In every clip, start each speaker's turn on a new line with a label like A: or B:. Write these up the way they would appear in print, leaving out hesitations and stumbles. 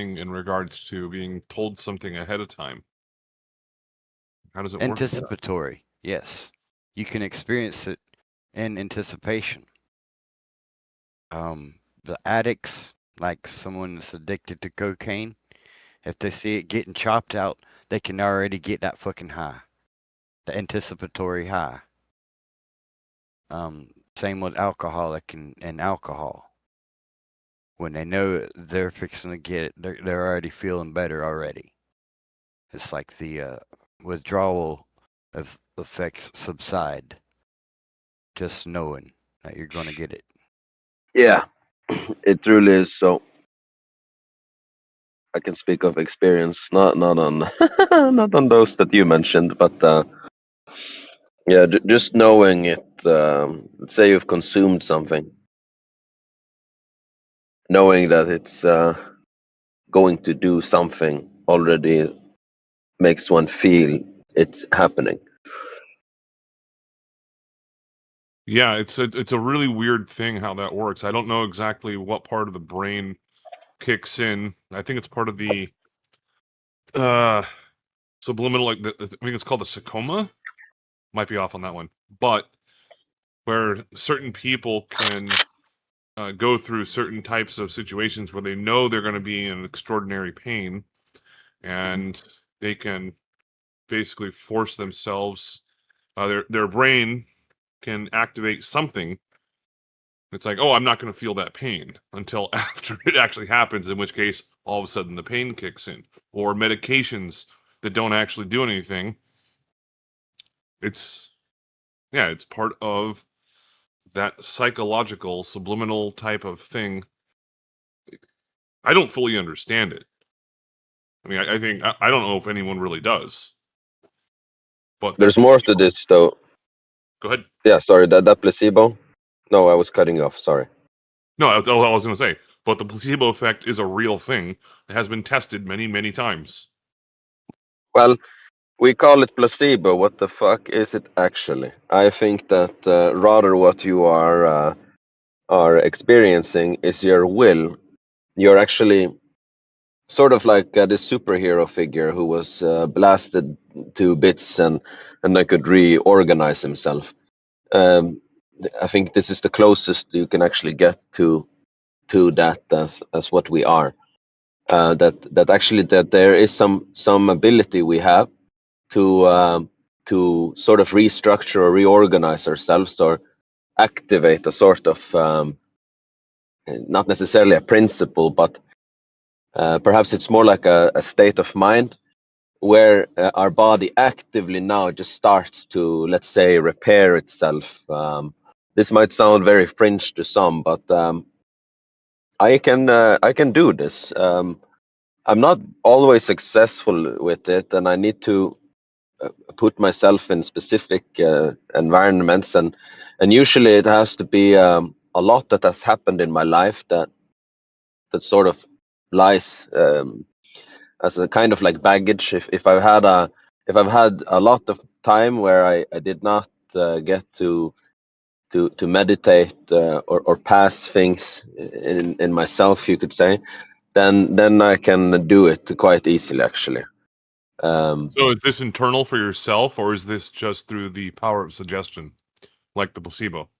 A: in regards to being told something ahead of time. How does it work?
B: Anticipatory, yes. You can experience it in anticipation. The addicts, like someone that's addicted to cocaine, if they see it getting chopped out, they can already get that fucking high, the anticipatory high. Same with alcoholic and alcohol. When they know they're fixing to get it, they're already feeling better already. It's like the withdrawal effects subside, just knowing that you're going to get it.
C: Yeah, it really is. So I can speak of experience, not on not on those that you mentioned, but yeah, just knowing it. Let's say you've consumed something, knowing that it's going to do something already makes one feel it's happening.
A: Yeah, it's a really weird thing how that works. I don't know exactly what part of the brain kicks in. I think it's part of the subliminal, like I think it's called the sarcoma. Might be off on that one, but where certain people can go through certain types of situations where they know they're going to be in extraordinary pain, and they can basically force themselves. Their brain can activate something. It's like, oh, I'm not going to feel that pain until after it actually happens, in which case, all of a sudden, the pain kicks in. Or medications that don't actually do anything. It's part of that psychological, subliminal type of thing. I don't fully understand it. I mean, I think, I don't know if anyone really does. But
C: There's more to this, though.
A: Go ahead.
C: Yeah, sorry, that placebo? No, I was cutting you off, sorry.
A: No, that's all I was going to say. But the placebo effect is a real thing. It has been tested many, many times.
C: Well, we call it placebo. What the fuck is it actually? I think that rather what you are experiencing is your will. You're actually sort of like this superhero figure who was blasted to bits and then could reorganize himself. I think this is the closest you can actually get to that as what we are. That actually that there is some ability we have to sort of restructure or reorganize ourselves or activate a sort of not necessarily a principle, but perhaps it's more like a state of mind where our body actively now just starts to, let's say, repair itself. This might sound very fringe to some, but I can do this. I'm not always successful with it, and I need to put myself in specific environments, and usually it has to be a lot that has happened in my life that sort of lies as a kind of like baggage. If I've had a lot of time where I did not get to meditate or pass things in myself, you could say, then I can do it quite easily, actually.
A: So is this internal for yourself, or is this just through the power of suggestion, like the placebo?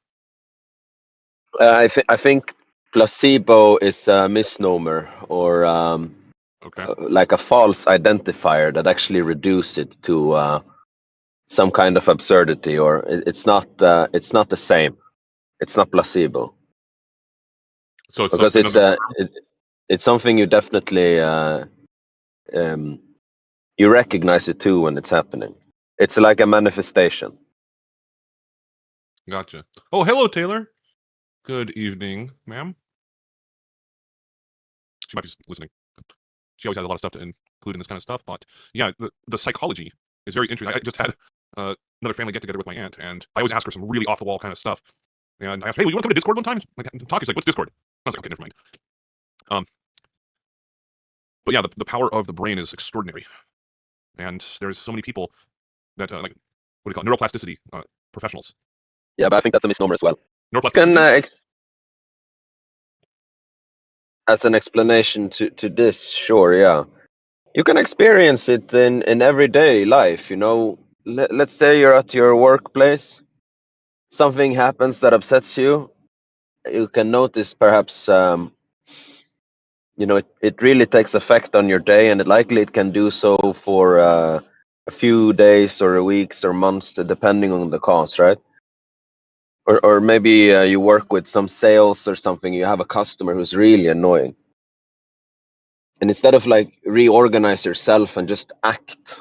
C: I think placebo is a misnomer, or
A: Okay.
C: like a false identifier that actually reduce it to some kind of absurdity, or it's not the same. It's not placebo.
A: So it's
C: Because it's something you definitely um, you recognize it too when it's happening. It's like a manifestation.
A: Gotcha. Oh, hello, Taylor. Good evening, ma'am. She might be listening. She always has a lot of stuff to include in this kind of stuff, but yeah, the psychology is very interesting. I just had another family get together with my aunt, and I always ask her some really off the wall kind of stuff. And I asked, "Hey, you want to come to Discord one time?" Like, talk. She's like, "What's Discord?" I was like, "Okay, never mind." But yeah, the power of the brain is extraordinary, and there's so many people that like, what do you call it? Neuroplasticity professionals.
C: Yeah, but I think that's a misnomer as well.
A: Neuroplasticity.
C: Can as an explanation to this, sure, yeah. You can experience it in everyday life, you know. Let's say you're at your workplace, something happens that upsets you. You can notice perhaps, you know, it really takes effect on your day, and likely it can do so for a few days or weeks or months, depending on the cause, right? Or maybe you work with some sales or something, you have a customer who's really annoying. And instead of like reorganize yourself and just act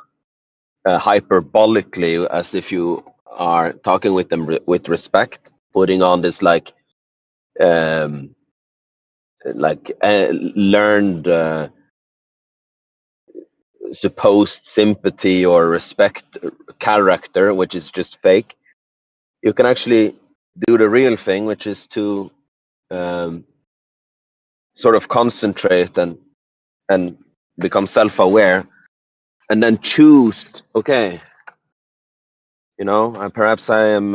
C: hyperbolically as if you are talking with them with respect, putting on this um, learned supposed sympathy or respect character, which is just fake, you can actually do the real thing, which is to sort of concentrate and become self-aware, and then choose, okay, you know, perhaps I am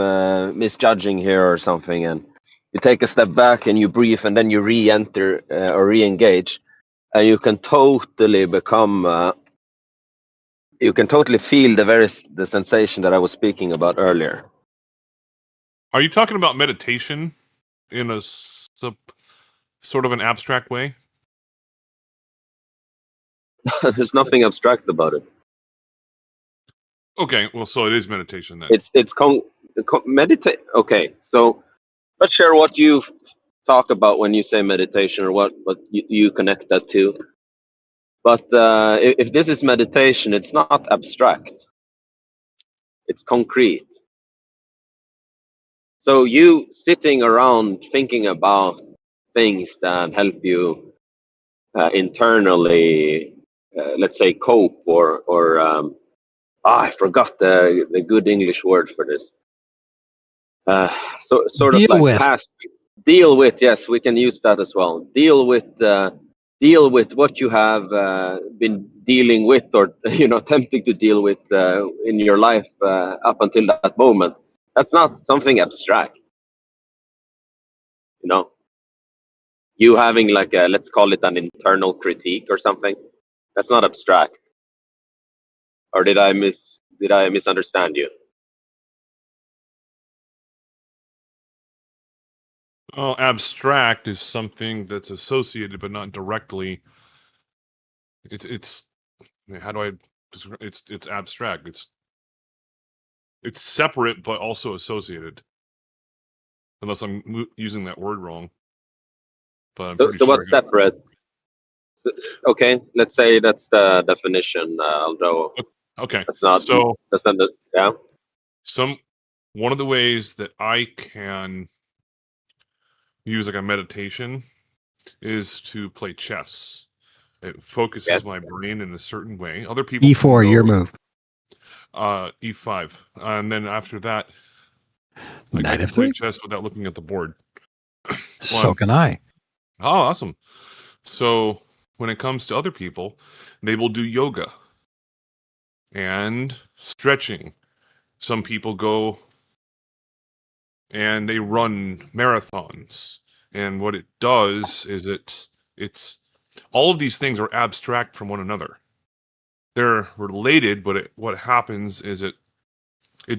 C: misjudging here or something, and you take a step back and you breathe, and then you re-enter or re-engage, and you can totally become you can totally feel the sensation that I was speaking about earlier.
A: Are you talking about meditation in a sort of an abstract way?
C: There's nothing abstract about it.
A: Okay, well, so it is meditation then.
C: It's meditate. Okay, so let's share what you talk about when you say meditation, or what you connect that to. But if this is meditation, it's not abstract. It's concrete. So you sitting around thinking about things that help you internally, let's say, cope, or I forgot the good English word for this. So sort of
D: Deal
C: like
D: with.
C: deal with. Yes, we can use that as well. Deal with what you have been dealing with, or you know, attempting to deal with in your life up until that moment. That's not something abstract, you know. You having like a, let's call it an internal critique or something. That's not abstract. Or did I misunderstand you?
A: Well, abstract is something that's associated but not directly. It's how do I describe? It's abstract. It's separate but also associated. Unless I'm using that word wrong. But I'm pretty
C: So
A: sure.
C: what's separate? So, okay, let's say that's the definition. Although
A: Okay,
C: that's not.
A: so
C: That's not the, yeah.
A: one of the ways that I can use like a meditation is to play chess. It focuses
C: Yes.
A: my brain in a certain way. Other people
D: E4,
A: can
D: your
A: go,
D: move.
A: E5, and then after that, like I
D: Knight
A: can play
D: F3.
A: chess without looking at the board.
D: So can I.
A: Oh, awesome! So when it comes to other people, they will do yoga and stretching. Some people go and they run marathons, and what it does is it's all of these things are abstract from one another. They're related, but what happens is it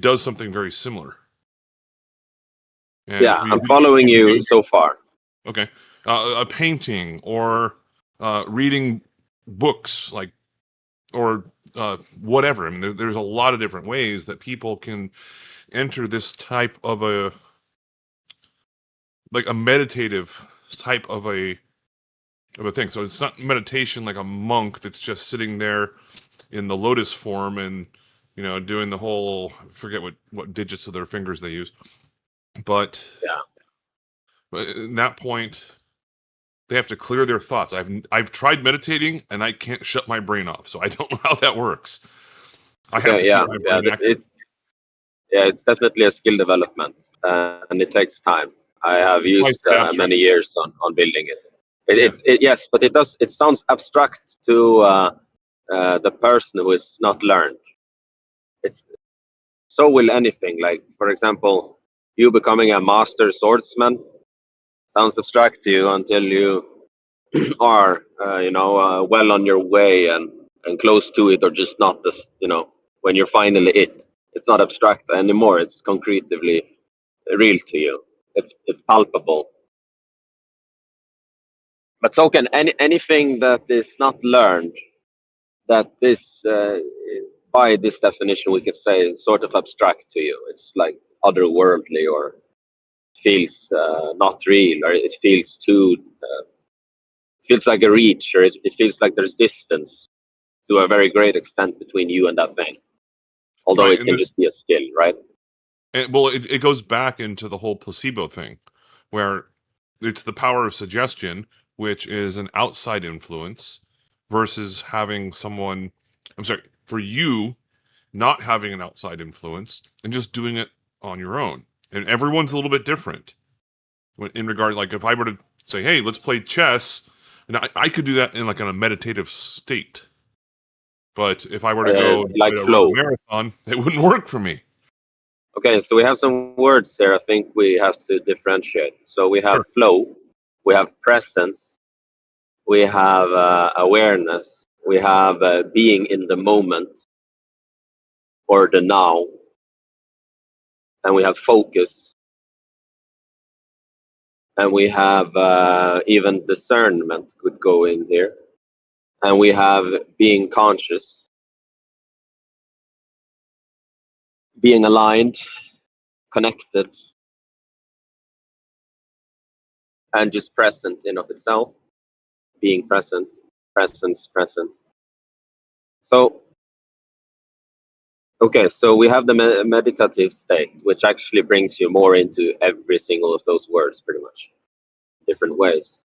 A: does something very similar. And it
C: Yeah,
A: can be
C: I'm following
A: really
C: you
A: dangerous.
C: so far.
A: Okay, a painting or reading books, like, or whatever. I mean, there's a lot of different ways that people can enter this type of a meditative type of a thing. So it's not meditation like a monk that's just sitting there in the lotus form and, you know, doing the whole, I forget what digits of their fingers they use. But at that point, they have to clear their thoughts. I've tried meditating and I can't shut my brain off, so I don't know how that works. I have to
C: Yeah,
A: keep my brain active.
C: It's definitely a skill development, and it takes time. I have
A: Why is
C: used
A: it abstract?
C: many years on building it.
A: Yeah.
C: Yes, but it does. It sounds abstract to the person who is not learned. It's so will anything. Like, for example, you becoming a master swordsman sounds abstract to you until you are well on your way and close to it, or just not this, when you're finally it's not abstract anymore, it's concretely real to you, it's palpable. But so can anything that is not learned, that this by this definition we could say is sort of abstract to you. It's like otherworldly, or feels not real, or it feels too feels like a reach, or it feels like there's distance to a very great extent between you and that thing, although
A: Right,
C: it can just be a skill, right?
A: well, it goes back into the whole placebo thing, where it's the power of suggestion, which is an outside influence, versus having someone, I'm sorry, for you not having an outside influence and just doing it on your own. And everyone's a little bit different in regard, like if I were to say, hey, let's play chess, and I could do that in like in a meditative state. But if I were to go
C: Like
A: run a
C: flow.
A: marathon, it wouldn't work for me.
C: Okay, so we have some words there I think we have to differentiate. So we have
A: Sure.
C: flow, we have presence, we have awareness, we have being in the moment, or the now, and we have focus, and we have even discernment could go in here, and we have being conscious, being aligned, connected, and just present in of itself, being present, present. So okay, so we have the meditative state, which actually brings you more into every single of those words, pretty much, different ways,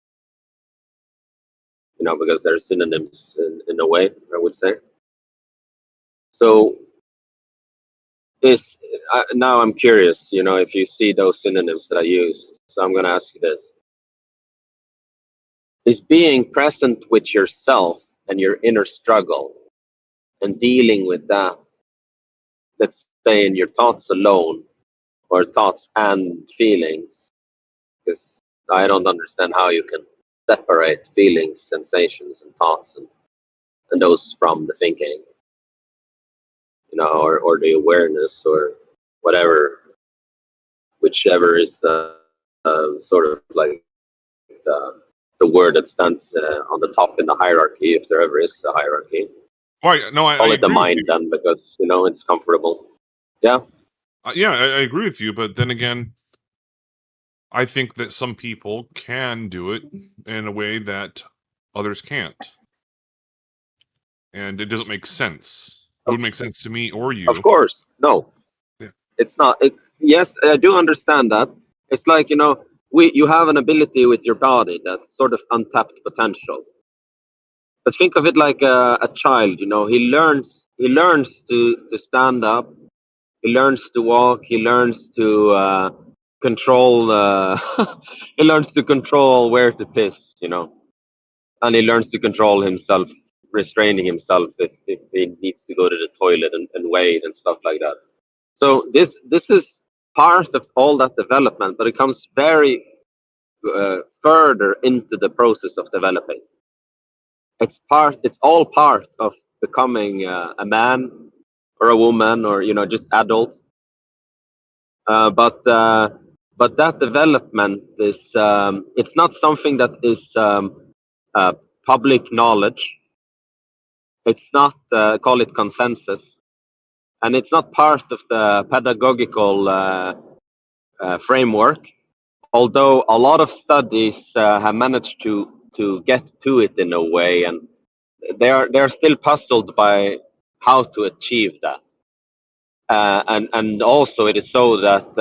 C: because they're synonyms in a way, I would say. So now I'm curious, if you see those synonyms that I use. So I'm going to ask you this: is being present with yourself and your inner struggle and dealing with that, let's say in your thoughts alone, or thoughts and feelings, because I don't understand how you can separate feelings, sensations, and thoughts and those from the thinking, or the awareness, or whatever, whichever is sort of like the word that stands on the top in the hierarchy, if there ever is a hierarchy.
A: Right? No, I
C: Call it the
A: agree with
C: mind
A: you.
C: then, because it's comfortable. Yeah.
A: Yeah, I agree with you. But then again, I think that some people can do it in a way that others can't, and it doesn't make sense. It wouldn't make sense to me or you.
C: Of course, no.
A: Yeah.
C: It's not. Yes, I do understand that. It's like you have an ability with your body that's sort of untapped potential. But think of it like a child. He learns to stand up. He learns to walk. He learns to control. He learns to control where to piss. And he learns to control himself, restraining himself if he needs to go to the toilet and wait and stuff like that. So this is part of all that development, but it comes very further into the process of developing. It's all part of becoming a man or a woman, or just adult. But that development is it's not something that is public knowledge. It's not call it consensus, and it's not part of the pedagogical framework. Although a lot of studies have managed to get to it in a way, and they're still puzzled by how to achieve that. And also it is so that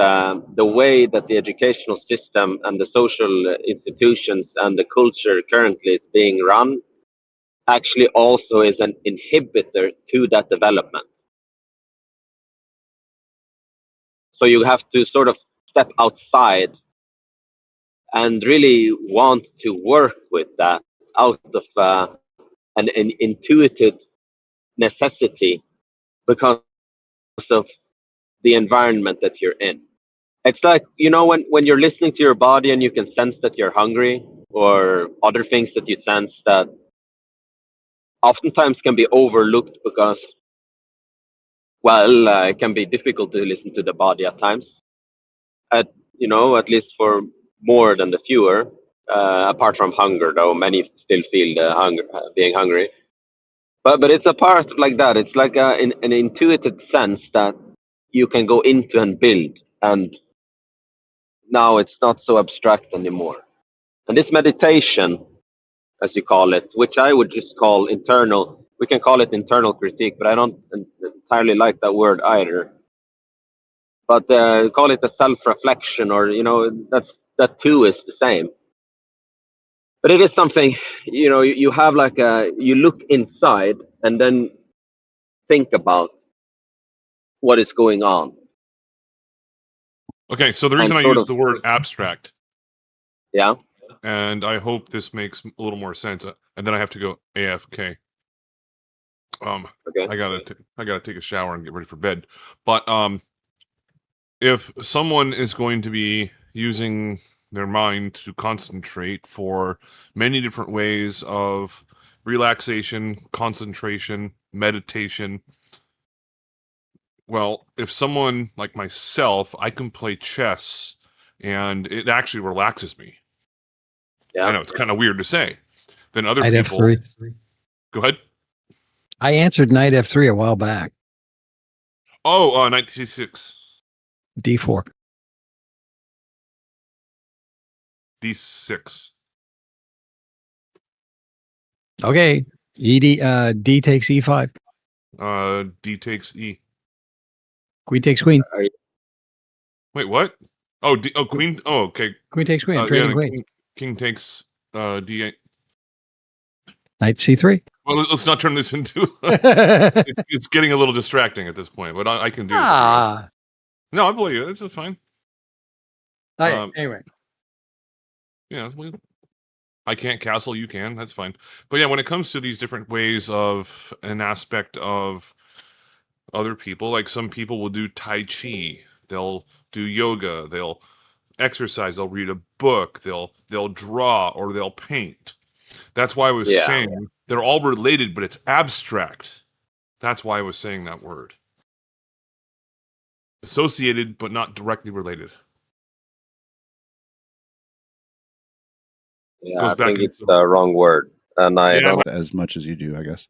C: the way that the educational system and the social institutions and the culture currently is being run actually also is an inhibitor to that development. So you have to sort of step outside and really want to work with that out of an intuitive necessity, because of the environment that you're in. It's like, you know, when you're listening to your body and you can sense that you're hungry, or other things that you sense that oftentimes can be overlooked because, well, it can be difficult to listen to the body at times. At least for more than the fewer. Apart from hunger, though, many still feel the hunger, being hungry. But it's a part like that. It's like an intuitive sense that you can go into and build, and now it's not so abstract anymore. And this meditation, as you call it, which I would just call internal, we can call it internal critique, but I don't entirely like that word either. But call it a self-reflection, or that too is the same. But it is something, you have like you look inside and then think about what is going on.
A: Okay, so the reason I
C: sort
A: use
C: of-
A: the word abstract,
C: Yeah.
A: and I hope this makes a little more sense, and then I have to go AFK.
C: Okay.
A: I gotta take a shower and get ready for bed. But if someone is going to be using their mind to concentrate for many different ways of relaxation, concentration, meditation, well, if someone like myself, I can play chess and it actually relaxes me.
C: Yeah.
A: I know it's kind of weird to say. Then other
D: Knight
A: people
D: F3.
A: Go ahead.
D: I answered Knight F3 a while back.
A: Oh, Knight C6.
D: D4.
A: D6.
D: Okay. D takes E5.
A: D takes E.
D: Queen takes queen.
A: Wait, what? Oh, queen. Oh, okay.
D: Queen takes queen. Trading queen.
A: King takes D8.
D: Knight C3.
A: Well, let's not turn this into. It's getting a little distracting at this point, but I can do it. No, I believe you. It's fine.
D: Okay, anyway.
A: Yeah, I can't castle. You can. That's fine. But yeah, when it comes to these different ways of an aspect of other people, like some people will do Tai Chi. They'll do yoga. They'll exercise. They'll read a book. They'll draw or they'll paint. That's why I was saying they're all related, but it's abstract. That's why I was saying that word. Associated, but not directly related.
C: Yeah, I think it's the wrong word. And I don't
E: as much as you do, I guess.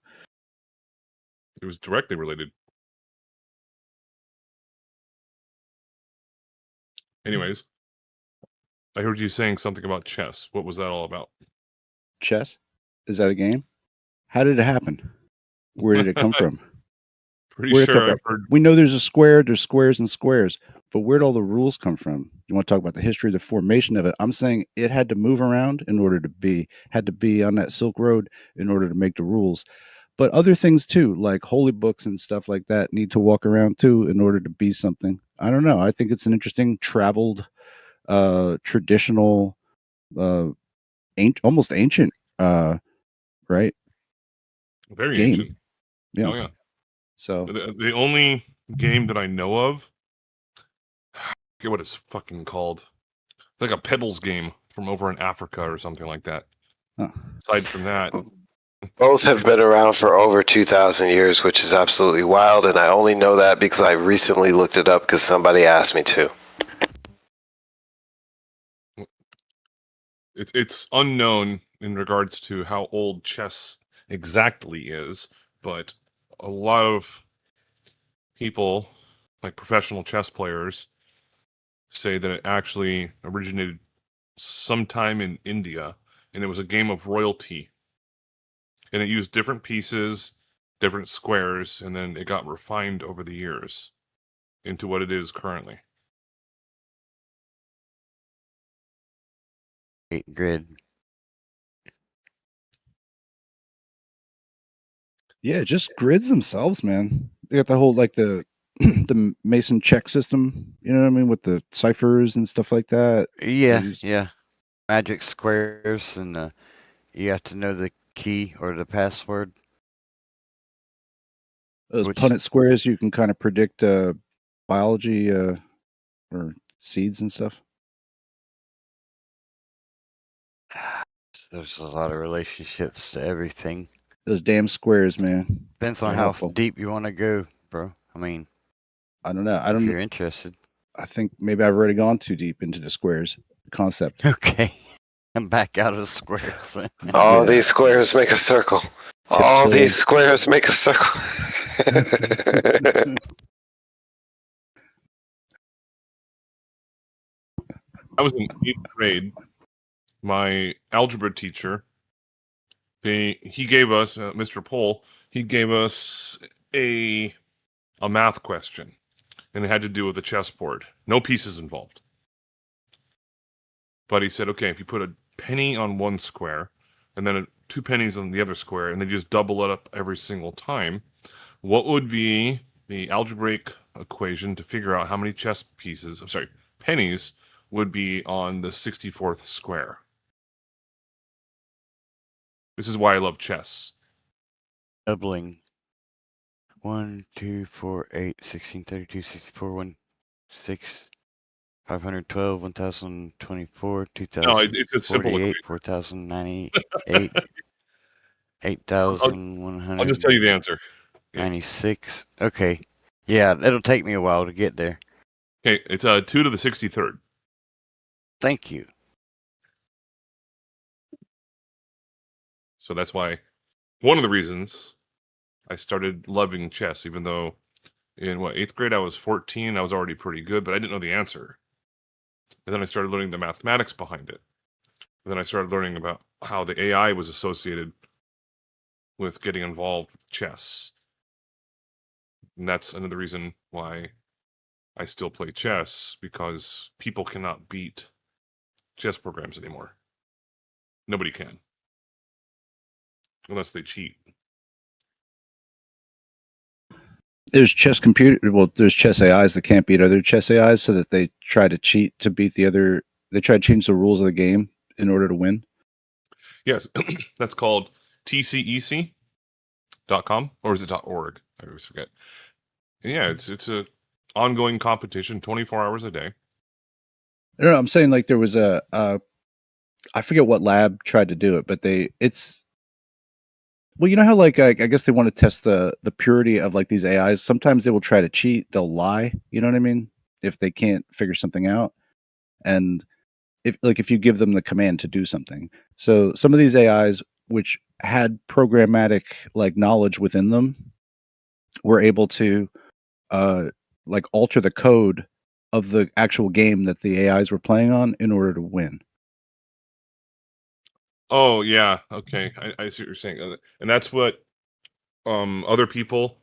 A: It was directly related. Anyways, I heard you saying something about chess. What was that all about?
E: Chess? Is that a game? How did it happen? Where did it come from?
A: Pretty sure I've heard.
E: We know there's a square, there's squares and squares, but where'd all the rules come from? You want to talk about the history, the formation of it? I'm saying it had to move around in order to be, had to be on that Silk Road in order to make the rules. But other things too, like holy books and stuff like that, need to walk around too in order to be something. I don't know. I think it's an interesting, traveled, traditional, almost ancient, right?
A: Very
E: game.
A: ancient.
E: Yeah.
A: Oh yeah.
E: So
A: the only game that I know of, I forget what it's fucking called. It's like a Pebbles game from over in Africa or something like that.
E: Huh.
A: Aside from that,
F: both have been around for over 2,000 years, which is absolutely wild, and I only know that because I recently looked it up because somebody asked me to.
A: it's unknown in regards to how old chess exactly is, but a lot of people, like professional chess players, say that it actually originated sometime in India, and it was a game of royalty. And it used different pieces, different squares, and then it got refined over the years into what it is currently.
B: Grid.
E: yeah, just grids themselves, man. They got the whole like the the Mason check system, you know what I mean, with the ciphers and stuff like that.
B: Yeah, yeah. Magic squares, and you have to know the key or the password.
E: Those Punnett squares, you can kind of predict biology or seeds and stuff?
B: There's a lot of relationships to everything.
E: Those damn squares, man.
B: Depends on
E: They're
B: how
E: helpful.
B: deep you want to go, bro. I mean,
E: I don't know.
B: if you're interested.
E: I think maybe I've already gone too deep into the squares concept.
B: Okay. I'm back out of the squares.
F: All
E: Yeah.
F: these squares make a circle. All
E: Tiptoe.
F: these squares make a circle.
A: I was in 8th grade. My algebra teacher, he gave us, Mr. Pohl, he gave us a math question, and it had to do with a chessboard. No pieces involved. But he said, okay, if you put a penny on one square, and then 2 pennies on the other square, and then just double it up every single time, what would be the algebraic equation to figure out how many pennies would be on the 64th square? This is why I love chess.
B: Doubling. 1, 2, 4, 8, 16, 32, 64, 1, 6, 512, 1024,
A: No, it's a simple
B: 2048,
A: equation.
B: 4098,
A: I'll
B: 8196.
A: just tell you the answer.
B: Okay. Yeah, it'll take me a while to get there.
A: Okay, it's 2 to the 63rd.
B: Thank you.
A: So that's why one of the reasons I started loving chess, even though in 8th grade I was 14, I was already pretty good, but I didn't know the answer. And then I started learning the mathematics behind it. And then I started learning about how the AI was associated with getting involved with chess. And that's another reason why I still play chess, because people cannot beat chess programs anymore. Nobody can. Unless they cheat.
E: There's chess AIs that can't beat other chess AIs, so that they try to cheat to beat the other. They try to change the rules of the game in order to win.
A: Yes, that's called tcec.com, or is it .org? I always forget. And yeah, it's a ongoing competition, 24 hours a day.
E: No, I'm saying like there was I forget what lab tried to do it, but well, you know how like I guess they want to test the purity of like these AIs. Sometimes they will try to cheat, they'll lie. You know what I mean? If they can't figure something out, and if you give them the command to do something. So some of these AIs which had programmatic like knowledge within them were able to like alter the code of the actual game that the AIs were playing on in order to win.
A: Oh yeah, okay, I see what you're saying, and that's what other people,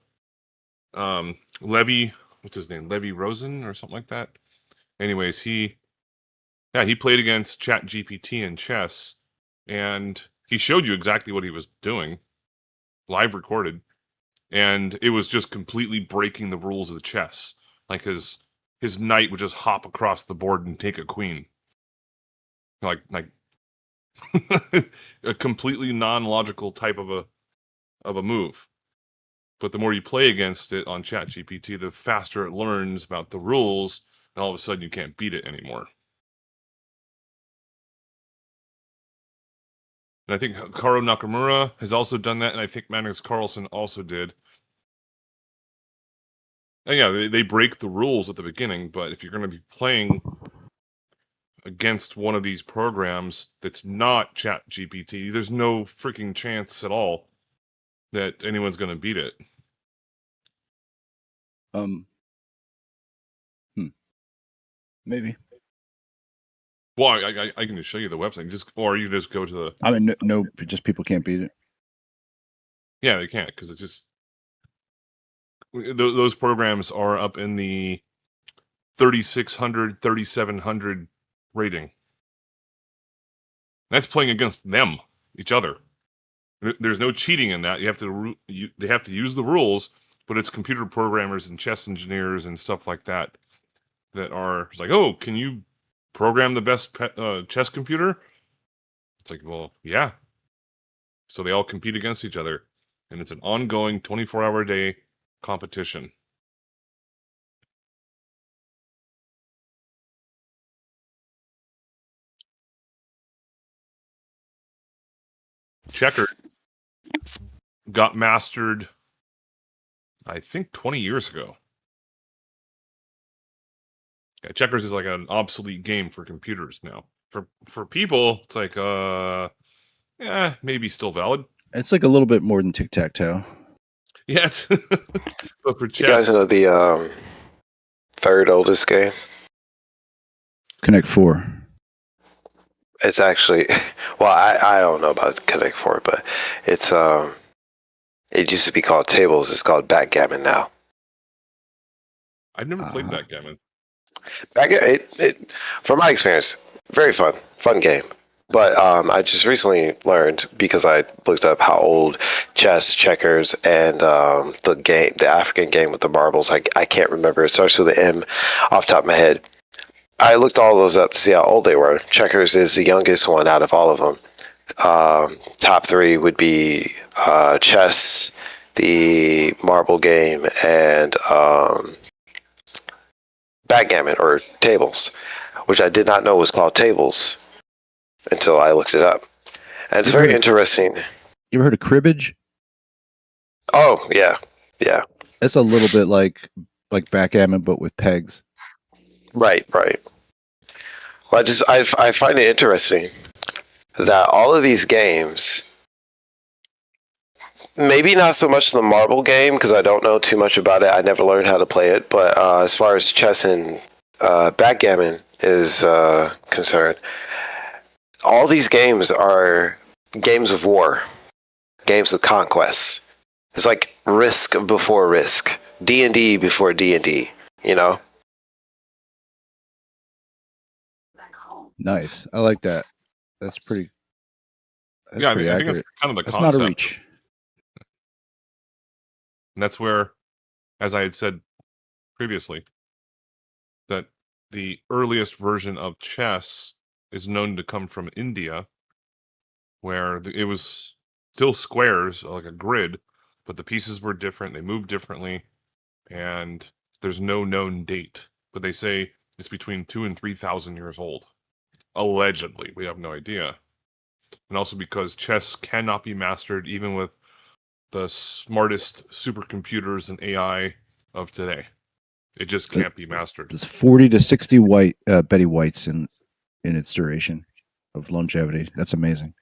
A: Levy, what's his name, Levy Rosen or something like that. Anyways, he played against ChatGPT in chess, and he showed you exactly what he was doing, live recorded, and it was just completely breaking the rules of the chess. Like his knight would just hop across the board and take a queen, like a completely non-logical type of a move. But the more you play against it on ChatGPT, the faster it learns about the rules, and all of a sudden you can't beat it anymore. And I think Karo Nakamura has also done that, and I think Magnus Carlsen also did. And yeah, they break the rules at the beginning, but if you're going to be playing against one of these programs that's not ChatGPT, there's no freaking chance at all that anyone's going to beat it.
E: Maybe.
A: Well, I can just show you the website, or you just go to the.
E: I mean, no, just people can't beat it.
A: Yeah, they can't, because it just those programs are up in the 3,600, 3,700 rating. That's playing against them, each other. There's no cheating in that. They have to use the rules, but it's computer programmers and chess engineers and stuff like that are like, oh, can you program the best chess computer? It's like, well, yeah. So they all compete against each other, and it's an ongoing 24-hour-a-day competition. checkers got mastered, I think, 20 years ago. Yeah, checkers is like an obsolete game for computers now. For people, it's like, maybe still valid.
E: It's like a little bit more than tic-tac-toe.
A: Yeah, but for
F: You guys
A: chess,
F: know the third oldest game?
E: Connect 4.
F: It's actually, well, I don't know about Connect 4, but it's it used to be called tables. It's called backgammon now.
A: I've never played backgammon.
F: From my experience, very fun game. But I just recently learned, because I looked up how old chess, checkers, and the African game with the marbles. I can't remember. It starts with an M off the top of my head. I looked all those up to see how old they were. Checkers is the youngest one out of all of them. Top 3 would be chess, the marble game, and backgammon or tables, which I did not know was called tables until I looked it up. And it's very interesting.
E: You ever heard of cribbage?
F: Oh, yeah.
E: It's a little bit like backgammon, but with pegs.
F: Right. Well, I find it interesting that all of these games, maybe not so much the marble game, because I don't know too much about it. I never learned how to play it. But as far as chess and backgammon is concerned, all these games are games of war, games of conquest. It's like Risk before Risk, D&D before D&D, you know?
E: Nice. I like that. That's pretty. That's
A: I
E: pretty
A: think
E: accurate.
A: that's kind of the
E: That's
A: concept.
E: not a reach.
A: And that's where, as I had said previously, that the earliest version of chess is known to come from India, where it was still squares, like a grid, but the pieces were different, they moved differently, and there's no known date. But they say it's between 2,000 and 3,000 years old. Allegedly, we have no idea. And also because chess cannot be mastered even with the smartest supercomputers and AI of today. It just can't be mastered.
E: There's 40 to 60 Betty Whites in its duration of longevity. That's amazing.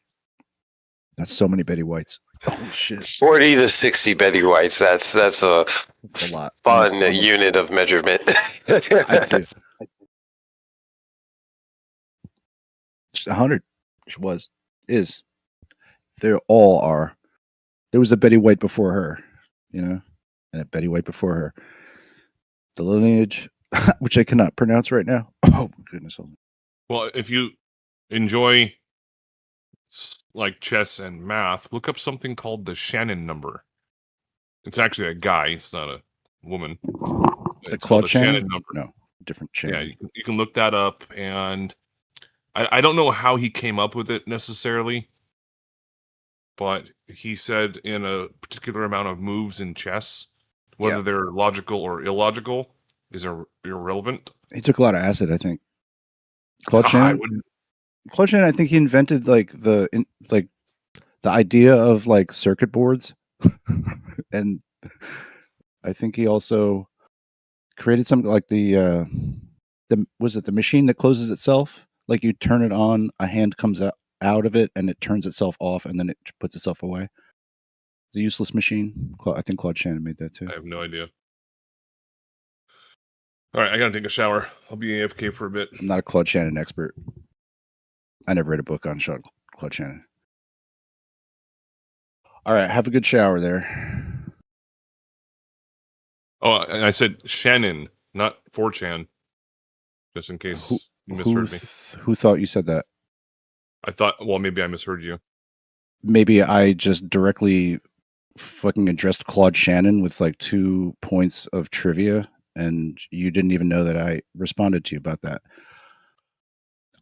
E: That's so many Betty Whites. Holy shit.
F: 40 to 60 Betty Whites. That's a
E: lot.
F: Fun unit of measurement.
E: I do. 100. She is. They all are. There was a Betty White before her, and a Betty White before her. The lineage, which I cannot pronounce right now. Oh my goodness!
A: Well, if you enjoy like chess and math, look up something called the Shannon number. It's actually a guy. It's not a woman.
E: Is it Claude
A: Shannon number?
E: No, different Shannon.
A: Yeah, you can look that up, and I don't know how he came up with it necessarily, but he said in a particular amount of moves in chess, whether they're logical or illogical, is irrelevant.
E: He took a lot of acid, I think. Claude Shannon. Claude Shannon, I think he invented the idea of like circuit boards, and I think he also created something like the machine that closes itself. Like you turn it on, a hand comes out of it, and it turns itself off, and then it puts itself away. The useless machine. I think Claude Shannon made that too.
A: I have no idea. All right, I gotta take a shower. I'll be AFK for a bit.
E: I'm not a Claude Shannon expert. I never read a book on Claude Shannon. All right, have a good shower there.
A: Oh, and I said Shannon, not 4chan, just in case you misheard me.
E: Who thought you said that?
A: I thought, well, maybe I misheard you.
E: Maybe I just directly fucking addressed Claude Shannon with like 2 points of trivia, and you didn't even know that I responded to you about that.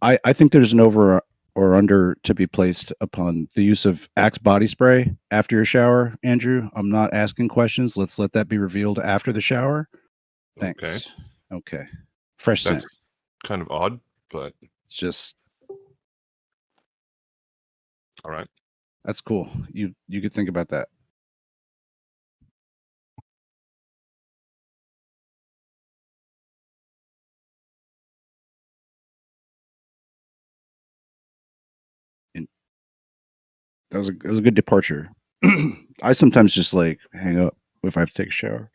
E: I think there's an over or under to be placed upon the use of Axe body spray after your shower, Andrew. I'm not asking questions. Let's let that be revealed after the shower. Thanks. Okay. Fresh scent.
A: That's kind of odd, but
E: it's just
A: all right.
E: That's cool. You could think about that. And that was a good departure. I sometimes just like hang up if I have to take a shower.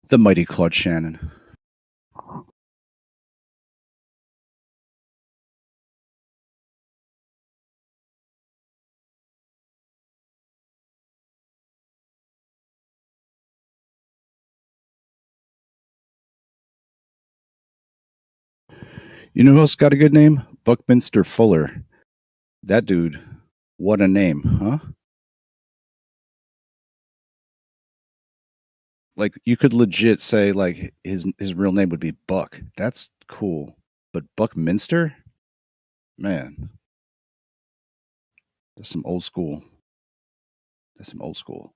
E: The mighty Claude Shannon. You know who else got a good name? Buckminster Fuller. That dude, what a name, huh? Like you could legit say like his real name would be Buck. That's cool. But Buckminster? Man. That's some old school. That's some old school.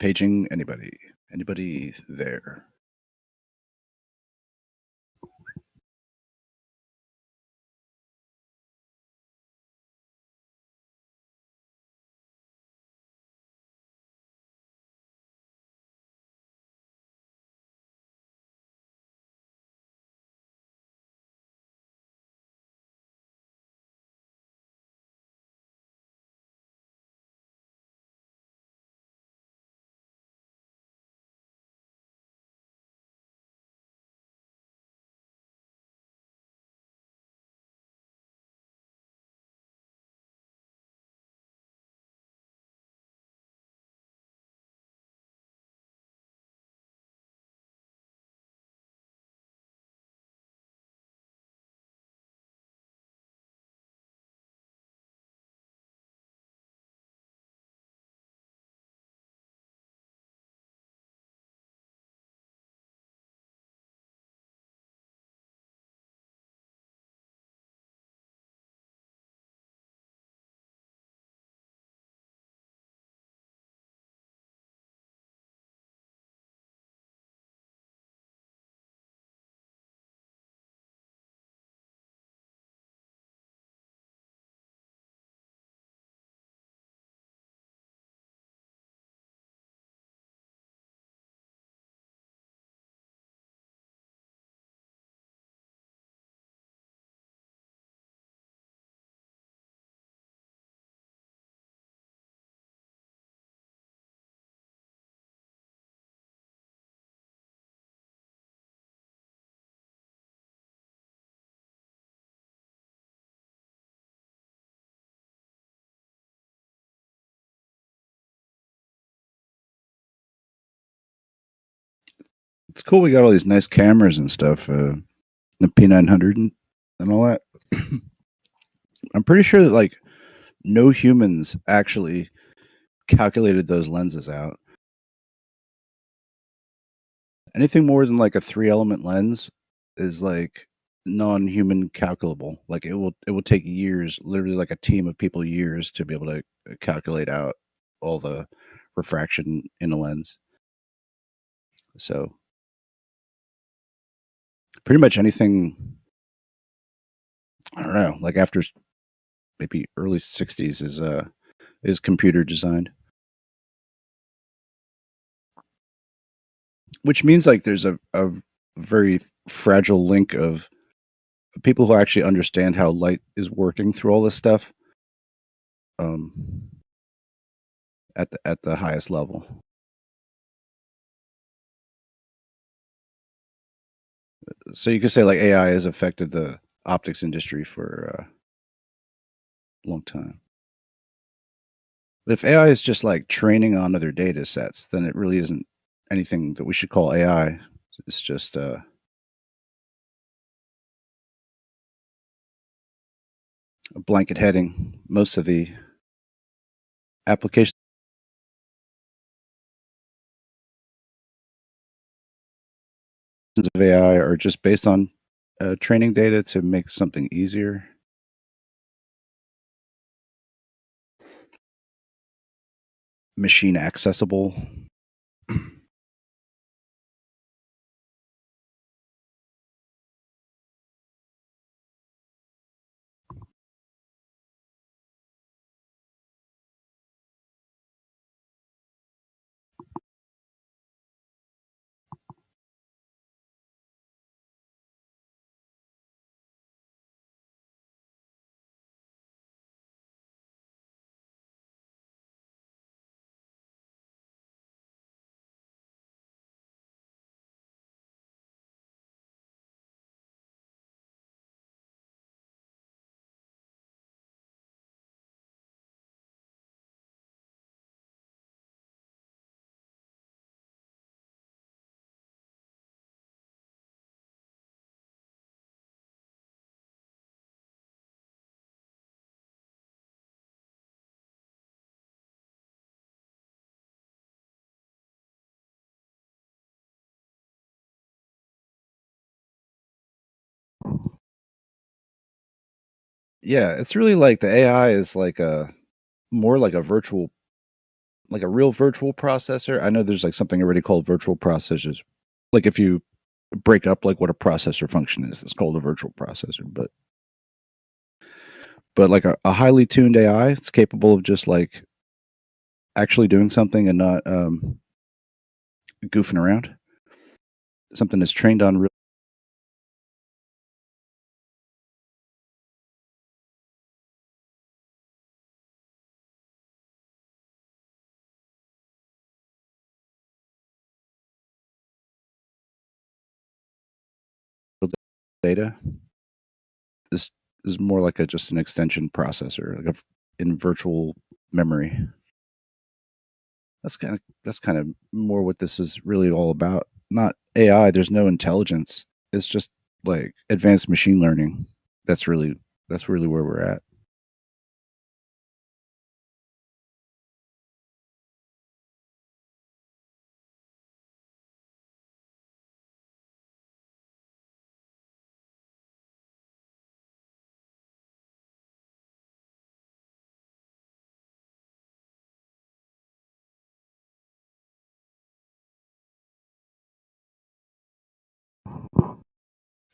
E: Paging anybody. Anybody there? It's cool. We got all these nice cameras and stuff. The P900 and all that. I'm pretty sure that like no humans actually calculated those lenses out. Anything more than like a 3-element lens is like non-human calculable. Like it will take years, literally like a team of people years to be able to calculate out all the refraction in a lens. So pretty much anything, I don't know, like after maybe early 60s is computer designed. Which means like there's a very fragile link of people who actually understand how light is working through all this stuff at the highest level. So you could say like AI has affected the optics industry for a long time. But if AI is just like training on other data sets, then it really isn't anything that we should call AI. It's just a blanket heading. Most of the applications of AI are just based on training data to make something easier. Machine accessible. Yeah, it's really like the AI is like a more like a virtual, like a real virtual processor. I know there's like something already called virtual processors. Like if you break up like what a processor function is, it's called a virtual processor. But like a highly tuned AI, it's capable of just like actually doing something and not goofing around. Something that's trained on real data. This is more like just an extension processor, like in virtual memory. That's kind of more what this is really all about. Not AI. There's no intelligence. It's just like advanced machine learning. That's really where we're at.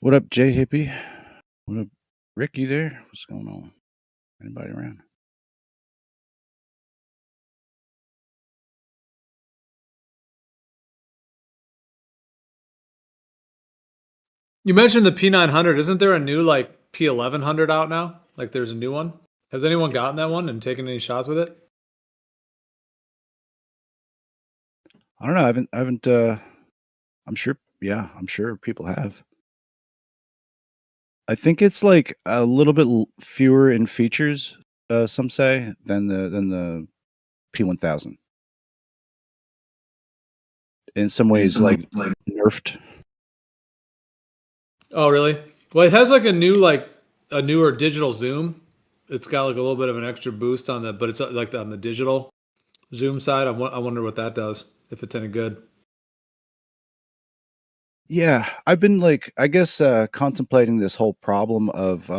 E: What up, Jay Hippie? What up, Rick? You there? What's going on? Anybody around?
G: You mentioned the P900. Isn't there a new like P1100 out now? Like there's a new one. Has anyone gotten that one and taken any shots with it?
E: I don't know. I haven't. I'm sure. Yeah, I'm sure people have. I think it's like a little bit fewer in features. Some say than the P1000. in some ways like nerfed.
G: Oh, really? Well, it has like a newer digital zoom. It's got like a little bit of an extra boost on the, but it's like on the digital zoom side. I wonder what that does, if it's any good.
E: Yeah, I've been like, I guess, contemplating this whole problem of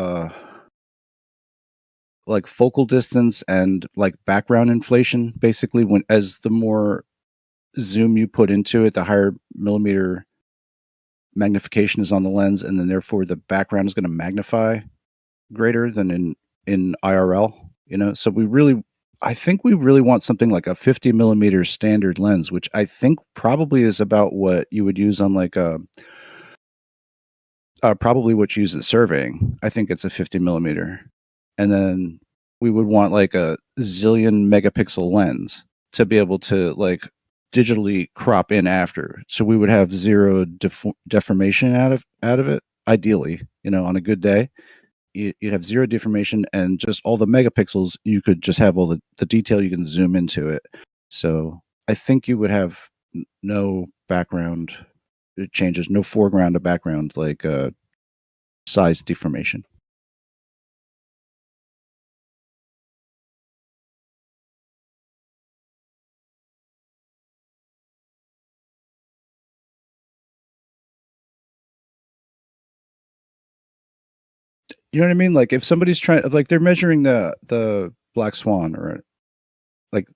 E: like focal distance and like background inflation. Basically, when as the more zoom you put into it, the higher millimeter magnification is on the lens, and then therefore the background is going to magnify greater than in IRL. You know, so I think we really want something like a 50 millimeter standard lens, which I think probably is about what you would use on like a probably what you use at surveying. I think it's a 50 millimeter, and then we would want like a zillion megapixel lens to be able to like digitally crop in after, so we would have zero deformation out of it. Ideally, you know, on a good day, you'd have zero deformation, and just all the megapixels. You could just have all the detail. You can zoom into it. So I think you would have no background changes, no foreground to background, like size deformation. You know what I mean? Like if somebody's trying, like they're measuring the black swan, or like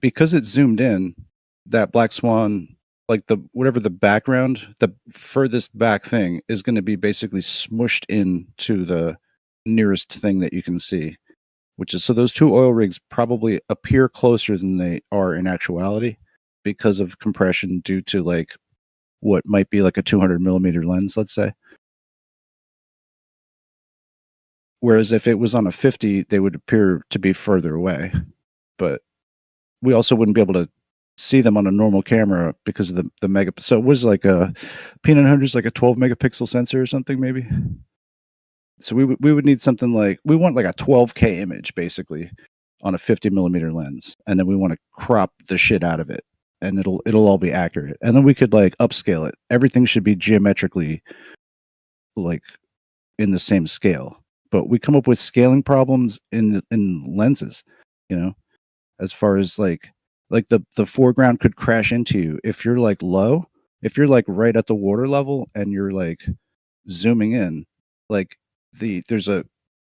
E: because it's zoomed in, that black swan, like the whatever the background, the furthest back thing is going to be basically smushed into the nearest thing that you can see, which is, so those two oil rigs probably appear closer than they are in actuality because of compression due to like what might be like a 200 millimeter lens, let's say. Whereas if it was on a 50, they would appear to be further away. But we also wouldn't be able to see them on a normal camera because of the mega. So it was like a P900 is like a 12 megapixel sensor or something, maybe. So we would need something like, we want like a 12K image basically on a 50 millimeter lens, and then we want to crop the shit out of it, and it'll all be accurate, and then we could like upscale it. Everything should be geometrically like in the same scale, but we come up with scaling problems in lenses, you know, as far as like the foreground could crash into you if you're like low, if you're like right at the water level and you're like zooming in, like there's a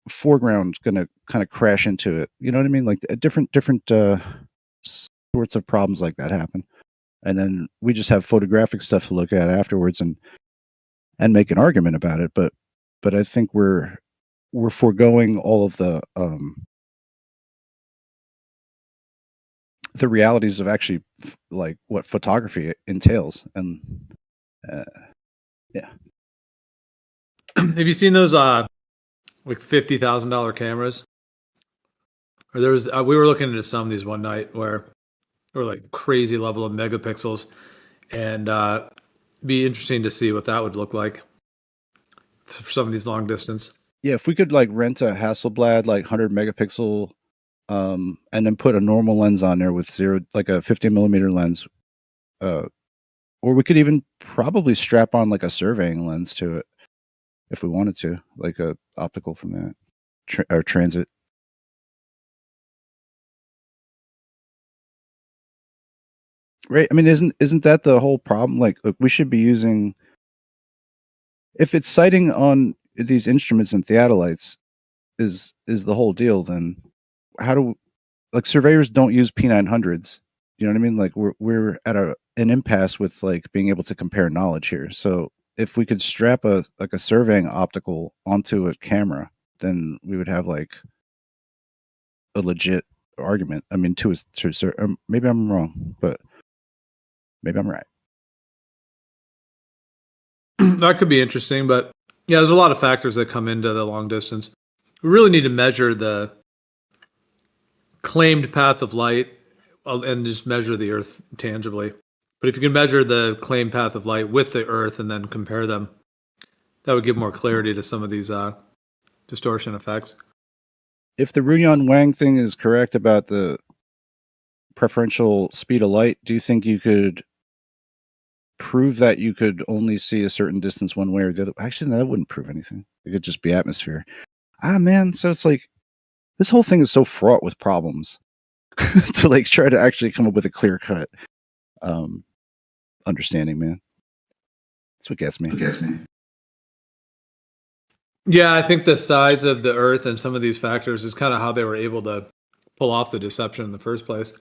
E: foreground gonna kind of crash into it. You know what I mean? Like different sorts of problems like that happen, and then we just have photographic stuff to look at afterwards and make an argument about it. But I think we're foregoing all of the realities of actually like what photography entails, and yeah.
G: Have you seen those like $50,000 cameras? Or there was we were looking into some of these one night where there were like crazy level of megapixels, and be interesting to see what that would look like for some of these long distance.
E: Yeah, if we could like rent a Hasselblad like 100 megapixel, and then put a normal lens on there with zero, like a 50 millimeter lens, or we could even probably strap on like a surveying lens to it if we wanted to, like a optical from that or transit. Right. I mean, isn't that the whole problem? Like, look, we should be using, if it's sighting on these instruments and theodolites is the whole deal, then how do, like, surveyors don't use P900s? You know what I mean? Like we're at an impasse with like being able to compare knowledge here. So if we could strap a surveying optical onto a camera, then we would have like a legit argument. I mean, maybe I'm wrong, but maybe I'm right.
G: That could be interesting, but yeah, there's a lot of factors that come into the long distance. We really need to measure the claimed path of light and just measure the Earth tangibly. But if you can measure the claimed path of light with the Earth and then compare them, that would give more clarity to some of these distortion effects.
E: If the Runyan Wang thing is correct about the preferential speed of light, do you think you could prove that you could only see a certain distance one way or the other. Actually, no, that wouldn't prove anything. It could just be atmosphere. Man. So it's like this whole thing is so fraught with problems to like try to actually come up with a clear cut understanding, man. That's what gets me.
G: Yeah, I think the size of the Earth and some of these factors is kind of how they were able to pull off the deception in the first place.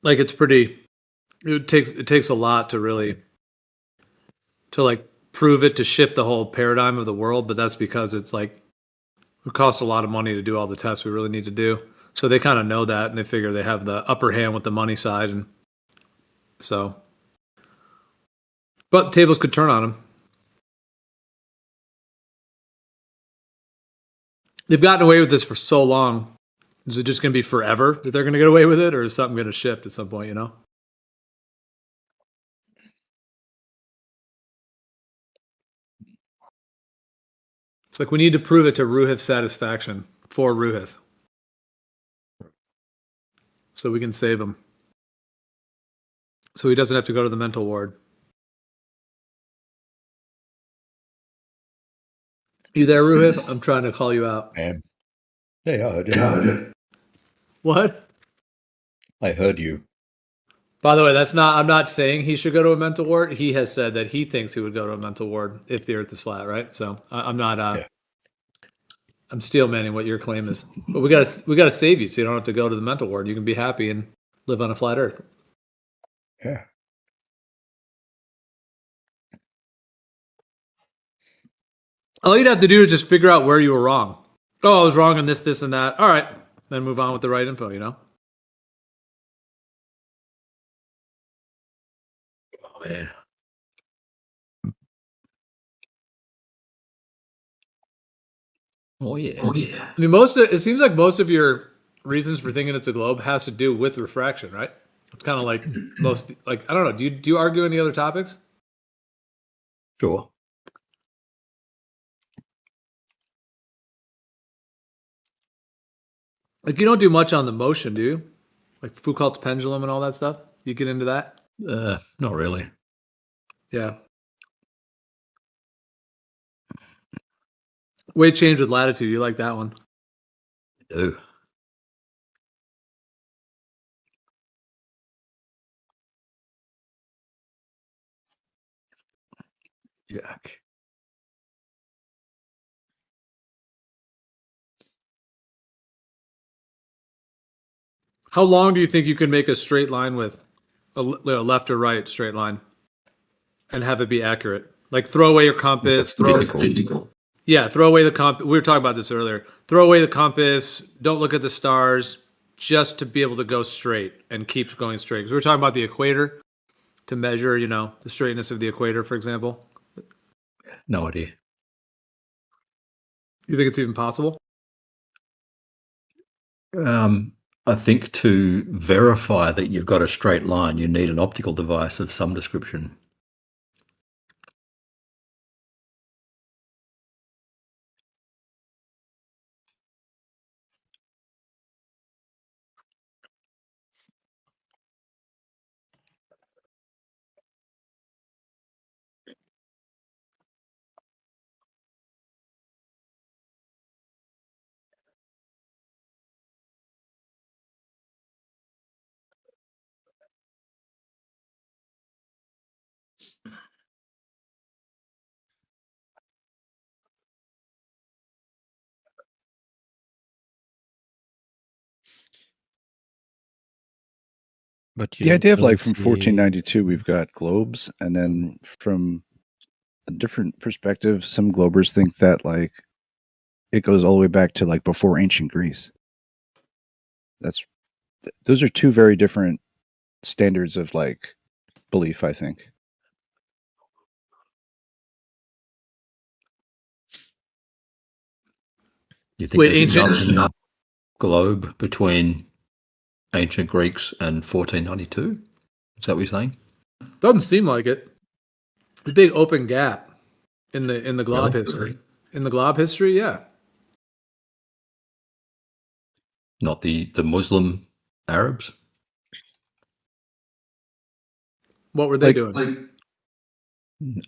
G: Like it takes a lot to really like prove it, to shift the whole paradigm of the world, but that's because it's like it costs a lot of money to do all the tests we really need to do. So they kind of know that, and they figure they have the upper hand with the money side, and so. But the tables could turn on them. They've gotten away with this for so long. Is it just going to be forever that they're going to get away with it, or is something going to shift at some point, you know? It's like we need to prove it to Roohif's satisfaction for Roohif, so we can save him. So he doesn't have to go to the mental ward. You there, Roohif? I'm trying to call you out.
H: Yeah, I heard you.
G: What?
H: I heard you.
G: By the way, I'm not saying he should go to a mental ward. He has said that he thinks he would go to a mental ward if the Earth is flat, right? So I'm not.
H: Yeah.
G: I'm steel manning what your claim is, but we gotta save you, so you don't have to go to the mental ward. You can be happy and live on a flat Earth.
H: Yeah.
G: All you'd have to do is just figure out where you were wrong. Oh, I was wrong on this, this, and that. All right, then move on with the right info. You know.
H: Oh man. Oh yeah.
G: I mean, it seems like most of your reasons for thinking it's a globe has to do with refraction, right? It's kind of like most, like, I don't know. Do you argue any other topics?
H: Sure.
G: Like, you don't do much on the motion, do you? Like Foucault's pendulum and all that stuff. You get into that?
H: Not really.
G: Yeah. Weight change with latitude. You like that one?
H: I do. Jack.
G: How long do you think you can make a straight line with a left or right straight line and have it be accurate? Like throw away your compass. Throw away the compass. We were talking about this earlier. Throw away the compass. Don't look at the stars, just to be able to go straight and keep going straight. Because we were talking about the equator to measure, the straightness of the equator, for example.
H: No idea.
G: You think it's even possible?
H: I think to verify that you've got a straight line, you need an optical device of some description.
E: But the idea of like from 1492, we've got globes, and then from a different perspective, some globers think that like it goes all the way back to like before ancient Greece. Those are two very different standards of like belief, I think.
H: You think there's enough globe between ancient Greeks and 1492? Is that what you're saying?
G: Doesn't seem like it. A big open gap in the Glob history. In the Glob history, yeah.
H: Not the Muslim Arabs?
G: What were they doing?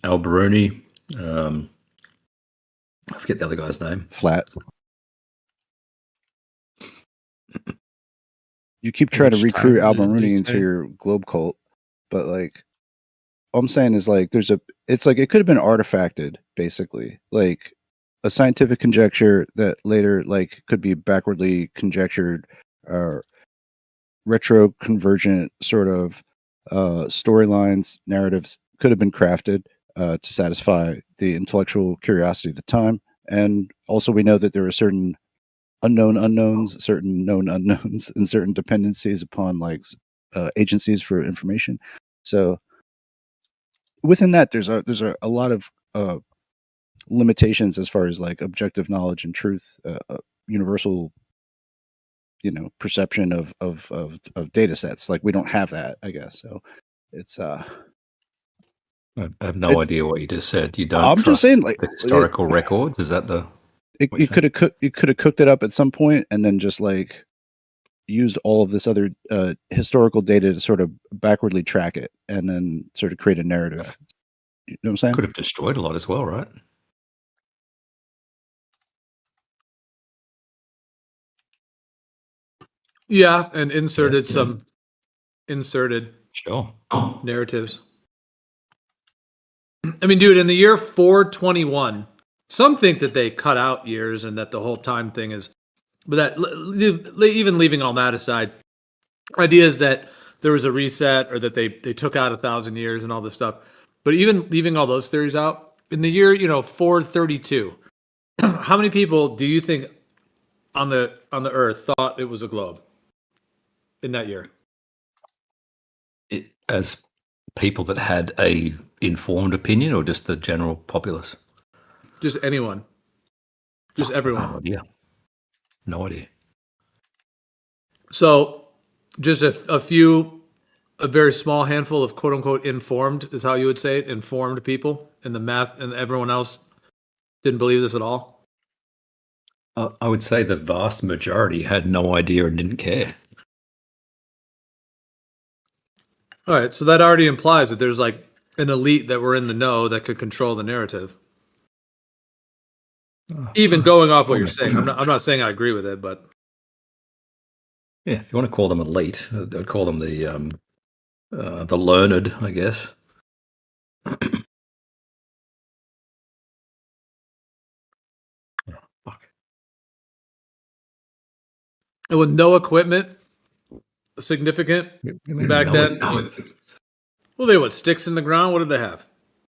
H: Alberoni. I forget the other guy's name.
E: Flat. You keep trying to recruit Alberoni into your Glob cult, but like, all I'm saying is like, it's like it could have been artifacted, basically, like a scientific conjecture that later like could be backwardly conjectured, retro convergent sort of storylines, narratives could have been crafted to satisfy the intellectual curiosity of the time. And also, we know that there are certain unknown unknowns, certain known unknowns, and certain dependencies upon like agencies for information. So within that, there's a lot of limitations as far as like objective knowledge and truth, universal, perception of data sets. Like we don't have that, I guess. So it's
H: I have no idea what you just said. You don't.
E: I'm just saying, like
H: the historical records. Is that the?
E: You could have cooked it up at some point, and then just like used all of this other historical data to sort of backwardly track it, and then sort of create a narrative. You know what I'm saying?
H: Could have destroyed a lot as well, right?
G: Yeah, and inserted some
H: sure
G: narratives. I mean, dude, in the year 421, some think that they cut out years and that the whole time thing is, but that even leaving all that aside, ideas that there was a reset or that they took out 1,000 years and all this stuff. But even leaving all those theories out, in the year 432, how many people do you think on the Earth thought it was a globe in that year?
H: As people that had a informed opinion, or just the general populace?
G: Just anyone. Just everyone.
H: No idea.
G: So just a very small handful of quote unquote informed is how you would say it, informed people, and the math, and everyone else didn't believe this at all.
H: I would say the vast majority had no idea and didn't care.
G: All right, so that already implies that there's like an elite that were in the know that could control the narrative. Even going off what you're saying, I'm not saying I agree with it, but
H: yeah, if you want to call them elite, I'd call them the learned, I guess. Fuck.
G: And with no equipment significant back then. Well, they sticks in the ground. What did they have?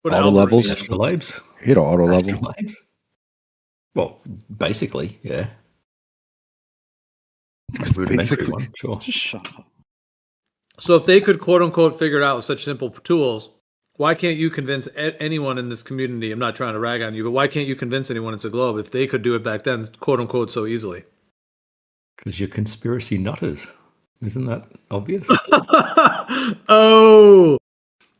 G: What
E: auto levels.
H: Astrolabes.
E: You know, auto level.
H: Well, basically, yeah.
E: Basically,
H: one, sure.
G: So if they could quote unquote figure it out with such simple tools, why can't you convince anyone in this community? I'm not trying to rag on you, but why can't you convince anyone it's a globe if they could do it back then, quote unquote, so easily?
H: Because you're conspiracy nutters. Isn't that obvious?
G: Oh,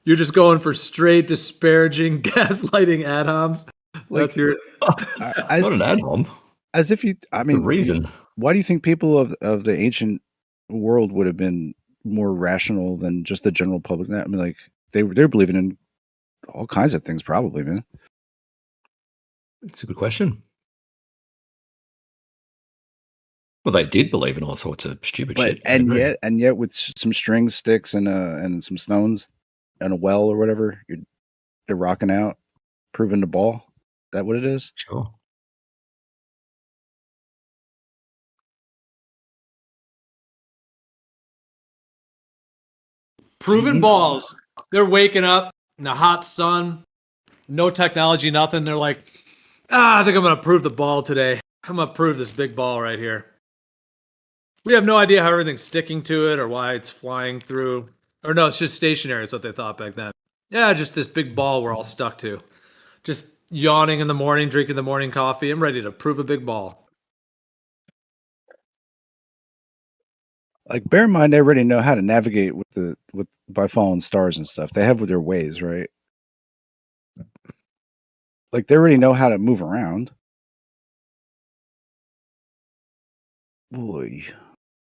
G: you're just going for straight disparaging, gaslighting ad homs. That's your
H: not an ad hom.
E: As if you, I mean,
H: the reason.
E: Why do you think people of the ancient world would have been more rational than just the general public? I mean, like they're believing in all kinds of things, probably, man.
H: It's a good question. Well, they did believe in all sorts of stupid shit.
E: And yet, with some string sticks and some stones and a well or whatever, they're rocking out, proving the ball. Is that what it is?
H: Sure.
G: Proving balls. They're waking up in the hot sun, no technology, nothing. They're like, I think I'm going to prove the ball today. I'm going to prove this big ball right here. We have no idea how everything's sticking to it or why it's flying through. Or no, it's just stationary. It's what they thought back then. Yeah, just this big ball we're all stuck to. Just yawning in the morning, drinking the morning coffee. I'm ready to prove a big ball.
E: Like, bear in mind, they already know how to navigate by following stars and stuff. They have their ways, right? Like, they already know how to move around. Boy.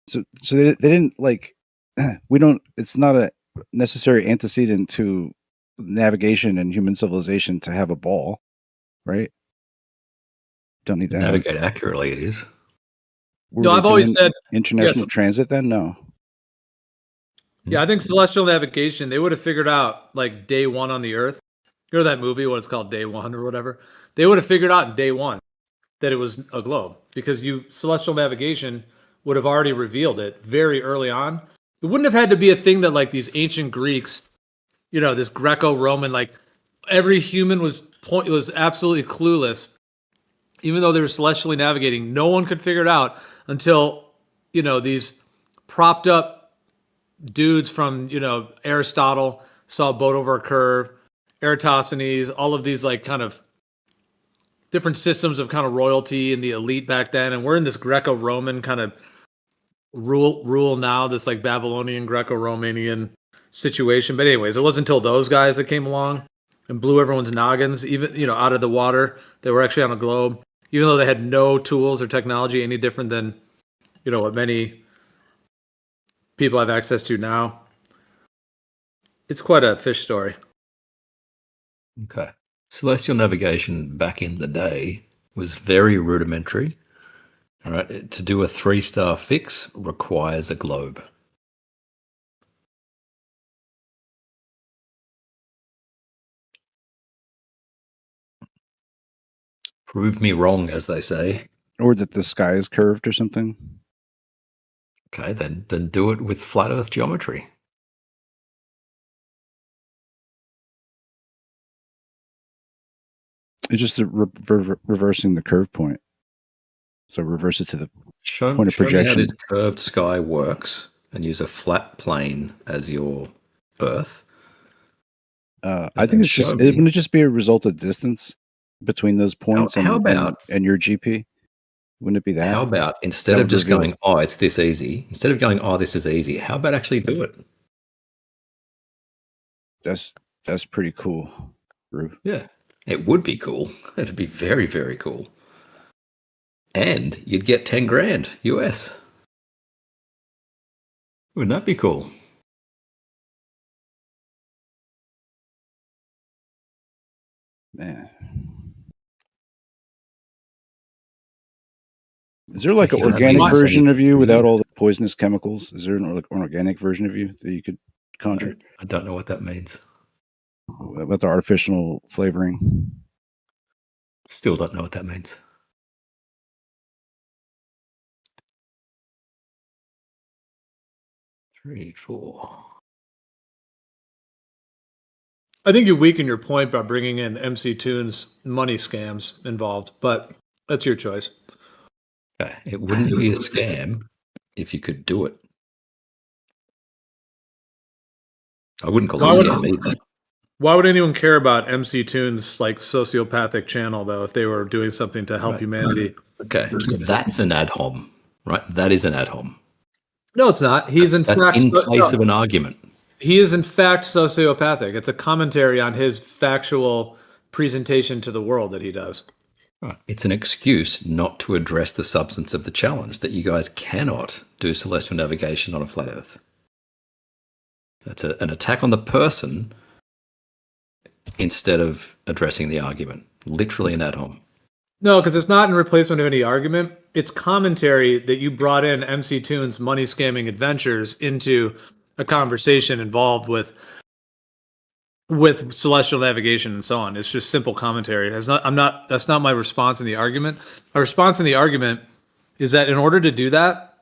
E: So they didn't like, we don't, it's not necessary antecedent to navigation and human civilization to have a ball, right? Don't need
H: To
E: that.
H: navigate accurately, it is.
E: Were
G: No,
E: they
G: I've always
E: doing
G: said
E: international
G: yes.
E: transit then? No.
G: Yeah, I think celestial navigation, they would have figured out like day one on the Earth. You know that movie, what it's called, Day One or whatever? They would have figured out in day one that it was a globe because celestial navigation would have already revealed it very early on. It wouldn't have had to be a thing that like these ancient Greeks, this Greco-Roman, like every human was absolutely clueless. Even though they were celestially navigating, no one could figure it out until, these propped up dudes from, Aristotle saw a boat over a curve, Eratosthenes, all of these like kind of different systems of kind of royalty and the elite back then. And we're in this Greco-Roman kind of rule now, this like Babylonian Greco-Romanian situation. But anyways, it wasn't until those guys that came along and blew everyone's noggins, even, out of the water. They were actually on a globe, even though they had no tools or technology any different than, what many people have access to now. It's quite a fish story.
H: Okay. Celestial navigation back in the day was very rudimentary. All right. To do a 3-star fix requires a globe. Prove me wrong, as they say.
E: Or that the sky is curved or something.
H: Okay, then do it with flat Earth geometry.
E: It's just reversing the curve point. So reverse it to the point of projection.
H: Show me how this curved sky works and use a flat plane as your Earth.
E: I think wouldn't it just be a result of distance between those points and your GP? Wouldn't it be that?
H: How about instead of just going, it's this easy, instead of going, this is easy, how about actually do it?
E: That's pretty cool, Roo.
H: Yeah, it would be cool. It'd be very, very cool. And you'd get 10 grand US. Wouldn't that be cool?
E: Man. Is there like an organic version of you without all the poisonous chemicals? Is there an organic version of you that you could conjure?
H: I don't know what that means.
E: About the artificial flavoring?
H: Still don't know what that means. Three, four.
G: I think you weaken your point by bringing in MC Toon's money scams involved, but that's your choice.
H: Okay. It wouldn't be a scam if you could do it. I wouldn't call it a scam either.
G: Why would anyone care about MC Toon's like sociopathic channel though if they were doing something to help humanity?
H: Okay, that's an ad hom, right? That is an ad hom.
G: No, it's not. He's in fact
H: in place of an argument.
G: He is in fact sociopathic. It's a commentary on his factual presentation to the world that he does.
H: It's an excuse not to address the substance of the challenge that you guys cannot do celestial navigation on a flat Earth. That's an attack on the person instead of addressing the argument. Literally an ad hom.
G: No, because it's not in replacement of any argument. It's commentary that you brought in MC Toon's money scamming adventures into a conversation involved with celestial navigation and so on. It's just simple commentary. That's not my response in the argument. My response in the argument is that in order to do that,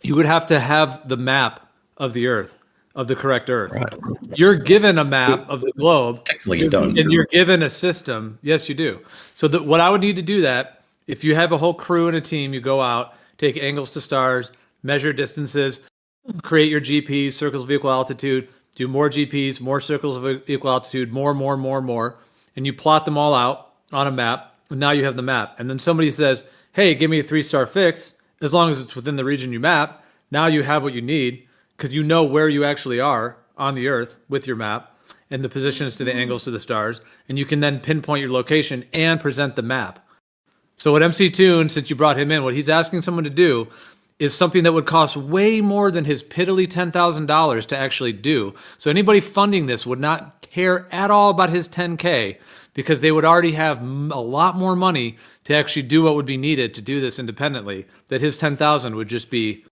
G: you would have to have the map of the Earth, of the correct Earth.
H: Right.
G: You're given a map of the globe.
H: Technically you don't.
G: And you're given a system. Yes, you do. So what I would need to do that, if you have a whole crew and a team, you go out, take angles to stars, measure distances, create your GPs, circles of equal altitude, do more GPs, more circles of equal altitude, more, and you plot them all out on a map, and now you have the map. And then somebody says, hey, give me a 3-star fix, as long as it's within the region you map. Now you have what you need, because you know where you actually are on the Earth with your map, and the positions to the angles to the stars, and you can then pinpoint your location and present the map. So what MC Toon, since you brought him in, what he's asking someone to do is something that would cost way more than his piddly $10,000 to actually do. So anybody funding this would not care at all about his 10K because they would already have a lot more money to actually do what would be needed to do this independently. That his 10,000 would just be,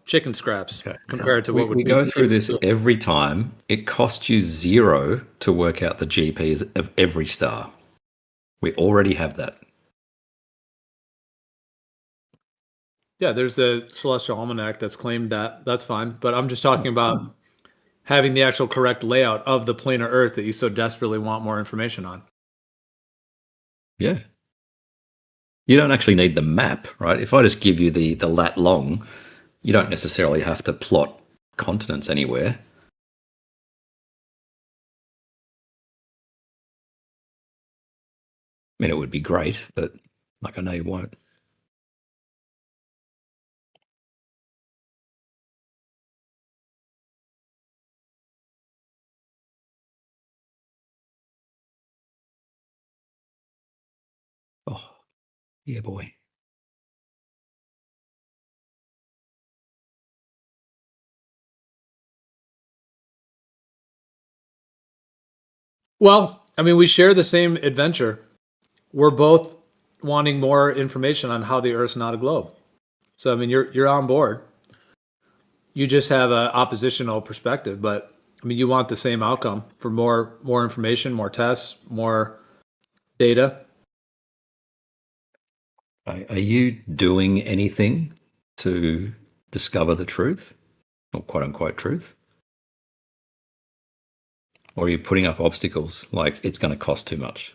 G: chicken scraps compared to what would
H: we go through this every time. It costs you 0 to work out the GPs of every star. We already have that.
G: Yeah, there's the Celestial Almanac that's claimed that. That's fine. But I'm just talking about having the actual correct layout of the planar Earth that you so desperately want more information on.
H: Yeah. You don't actually need the map, right? If I just give you the lat long, you don't necessarily have to plot continents anywhere. I mean, it would be great, but I know you won't. Oh, yeah, boy.
G: Well, I mean, we share the same adventure. We're both wanting more information on how the Earth's not a globe. So, I mean, you're on board. You just have an oppositional perspective, but I mean, you want the same outcome for more information, more tests, more data.
H: Are you doing anything to discover the truth, or quote unquote truth? Or are you putting up obstacles like it's going to cost too much?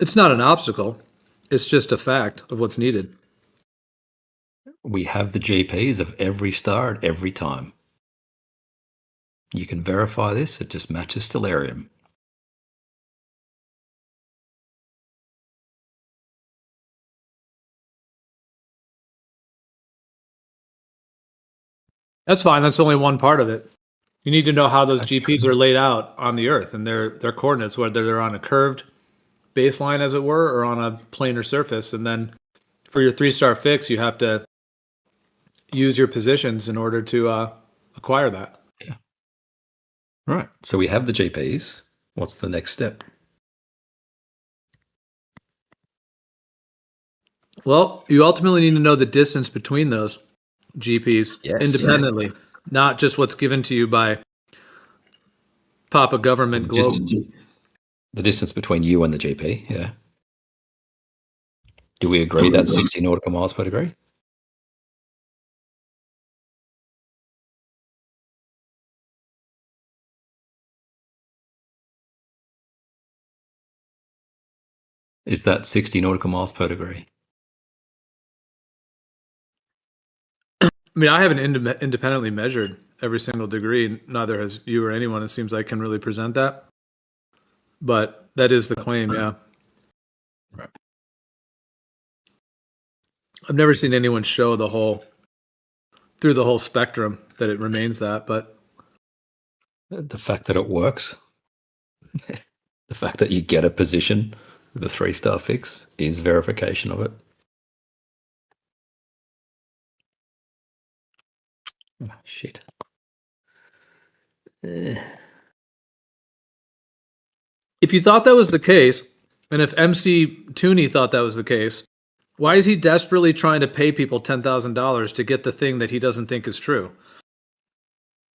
G: It's not an obstacle. It's just a fact of what's needed.
H: We have the GPs of every star at every time. You can verify this. It just matches Stellarium.
G: That's fine. That's only one part of it. You need to know how those GPs are laid out on the Earth and their coordinates, whether they're on a curved baseline, as it were, or on a planar surface. And then for your 3-star fix, you have to use your positions in order to acquire that.
H: Yeah. Right. So we have the GPs. What's the next step?
G: Well, you ultimately need to know the distance between those GPs independently, not just what's given to you by Papa Government Globe.
H: The distance between you and the GP, yeah. Do we agree that's 60 nautical miles per degree? Is that 60 nautical miles per degree?
G: I mean, I haven't independently measured every single degree. Neither has you or anyone, it seems like, can really present that. But that is the claim, yeah.
H: Right.
G: I've never seen anyone show through the whole spectrum that it remains that, but
H: the fact that it works, the fact that you get a position with a 3-star fix is verification of it. Oh, shit.
G: If you thought that was the case, and if MC Tooney thought that was the case, why is he desperately trying to pay people $10,000 to get the thing that he doesn't think is true?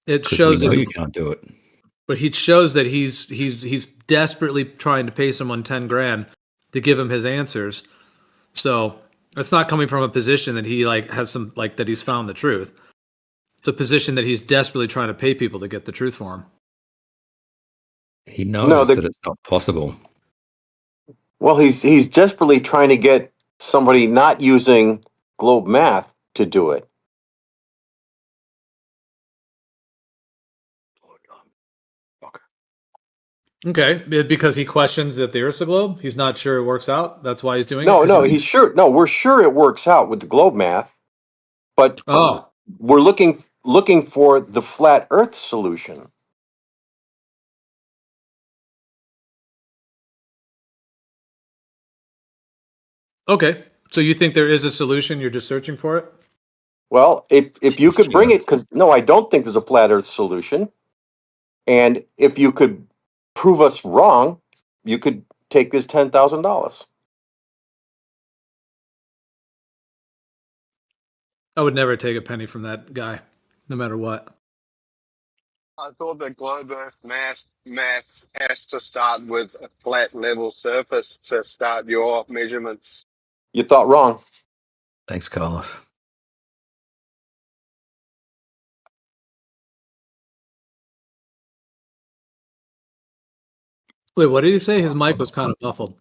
G: It shows that
H: you can't do it.
G: But he shows that he's desperately trying to pay someone 10 grand to give him his answers. So it's not coming from a position that he has some that he's found the truth. It's a position that he's desperately trying to pay people to get the truth for him.
H: He knows that it's not possible.
F: Well, he's desperately trying to get somebody not using Globe math to do it.
G: Okay, because he questions that the Earth's a globe. He's not sure it works out. That's why he's doing it.
F: No, he's sure. No, we're sure it works out with the Globe math, but we're looking for the flat Earth solution.
G: Okay. So you think there is a solution? You're just searching for it?
I: Well, if you could bring it, because no, I don't think there's a flat Earth solution. And if you could prove us wrong, you could take this $10,000.
G: I would never take a penny from that guy, no matter what.
J: I thought that globe Earth maths has to start with a flat level surface to start your measurements.
I: You thought wrong.
H: Thanks, Carlos.
G: Wait, what did he say? His mic was kind of muffled.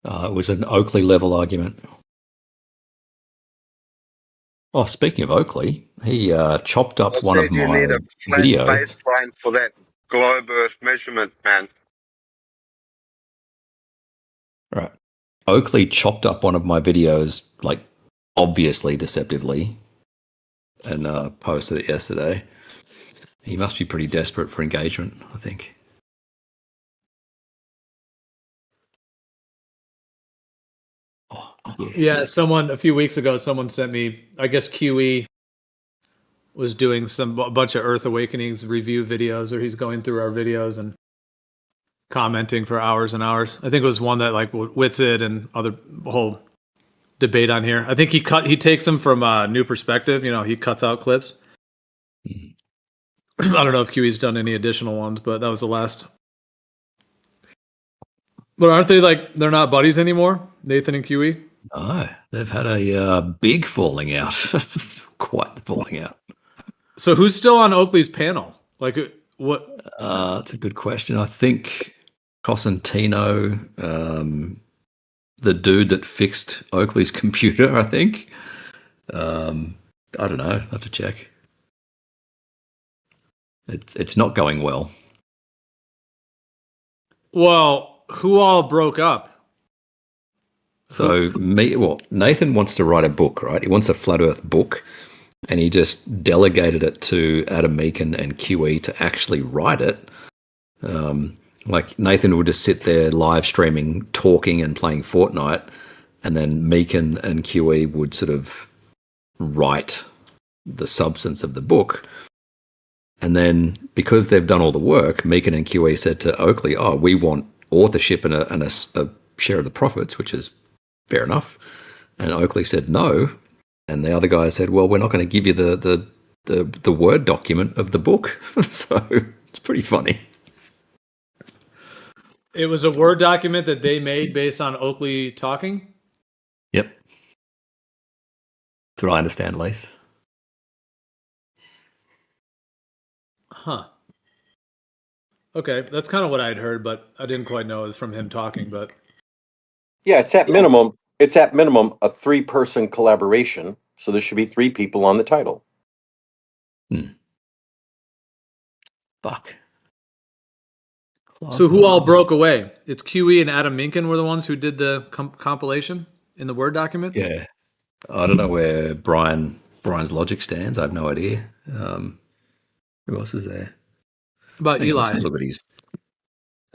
H: It was an Oakley level argument. Oh, speaking of Oakley, he chopped up one of my
J: you need a flat
H: videos.
J: baseline for that globe Earth measurement, man.
H: Right. Oakley chopped up one of my videos, like obviously deceptively, and posted it yesterday. He must be pretty desperate for engagement, I think. Oh,
G: Yeah, someone a few weeks ago, someone sent me, I guess QE was doing a bunch of Earth Awakenings review videos, or he's going through our videos and commenting for hours and hours. I think it was one that like Witsit and other whole debate on here. I think he takes them from a new perspective. You know, he cuts out clips. I don't know if QE's done any additional ones, but that was the last. But aren't they like, they're not buddies anymore, Nathan and QE?
H: Oh, they've had a big falling out. Quite the falling out.
G: So who's still on Oakley's panel? Like what?
H: That's a good question. I think Cosentino, the dude that fixed Oakley's computer, I think. I don't know. I have to check. It's not going well.
G: Well, who all broke up?
H: So Nathan wants to write a book, right? He wants a flat Earth book, and he just delegated it to Adam Meakin and QE to actually write it. Like Nathan would just sit there live streaming, talking and playing Fortnite, and then Meakin and QE would sort of write the substance of the book. And then because they've done all the work, Meakin and QE said to Oakley, "Oh, we want authorship and a share of the profits," which is fair enough. And Oakley said no. And the other guy said, "Well, we're not going to give you the Word document of the book." So it's pretty funny.
G: It was a Word document that they made based on Oakley talking?
H: Yep. That's what I understand, at least.
G: Huh. Okay, that's kind of what I'd heard, but I didn't quite know it was from him talking. But
I: Yeah, it's at minimum a 3-person collaboration. So there should be 3 people on the title.
H: Fuck.
G: so who all broke away? It's QE and Adam Meakin were the ones who did the compilation in the Word document?
H: Yeah. I don't know where Brian's logic stands. I have no idea. Who else is there?
G: About Eli.
H: Look at his.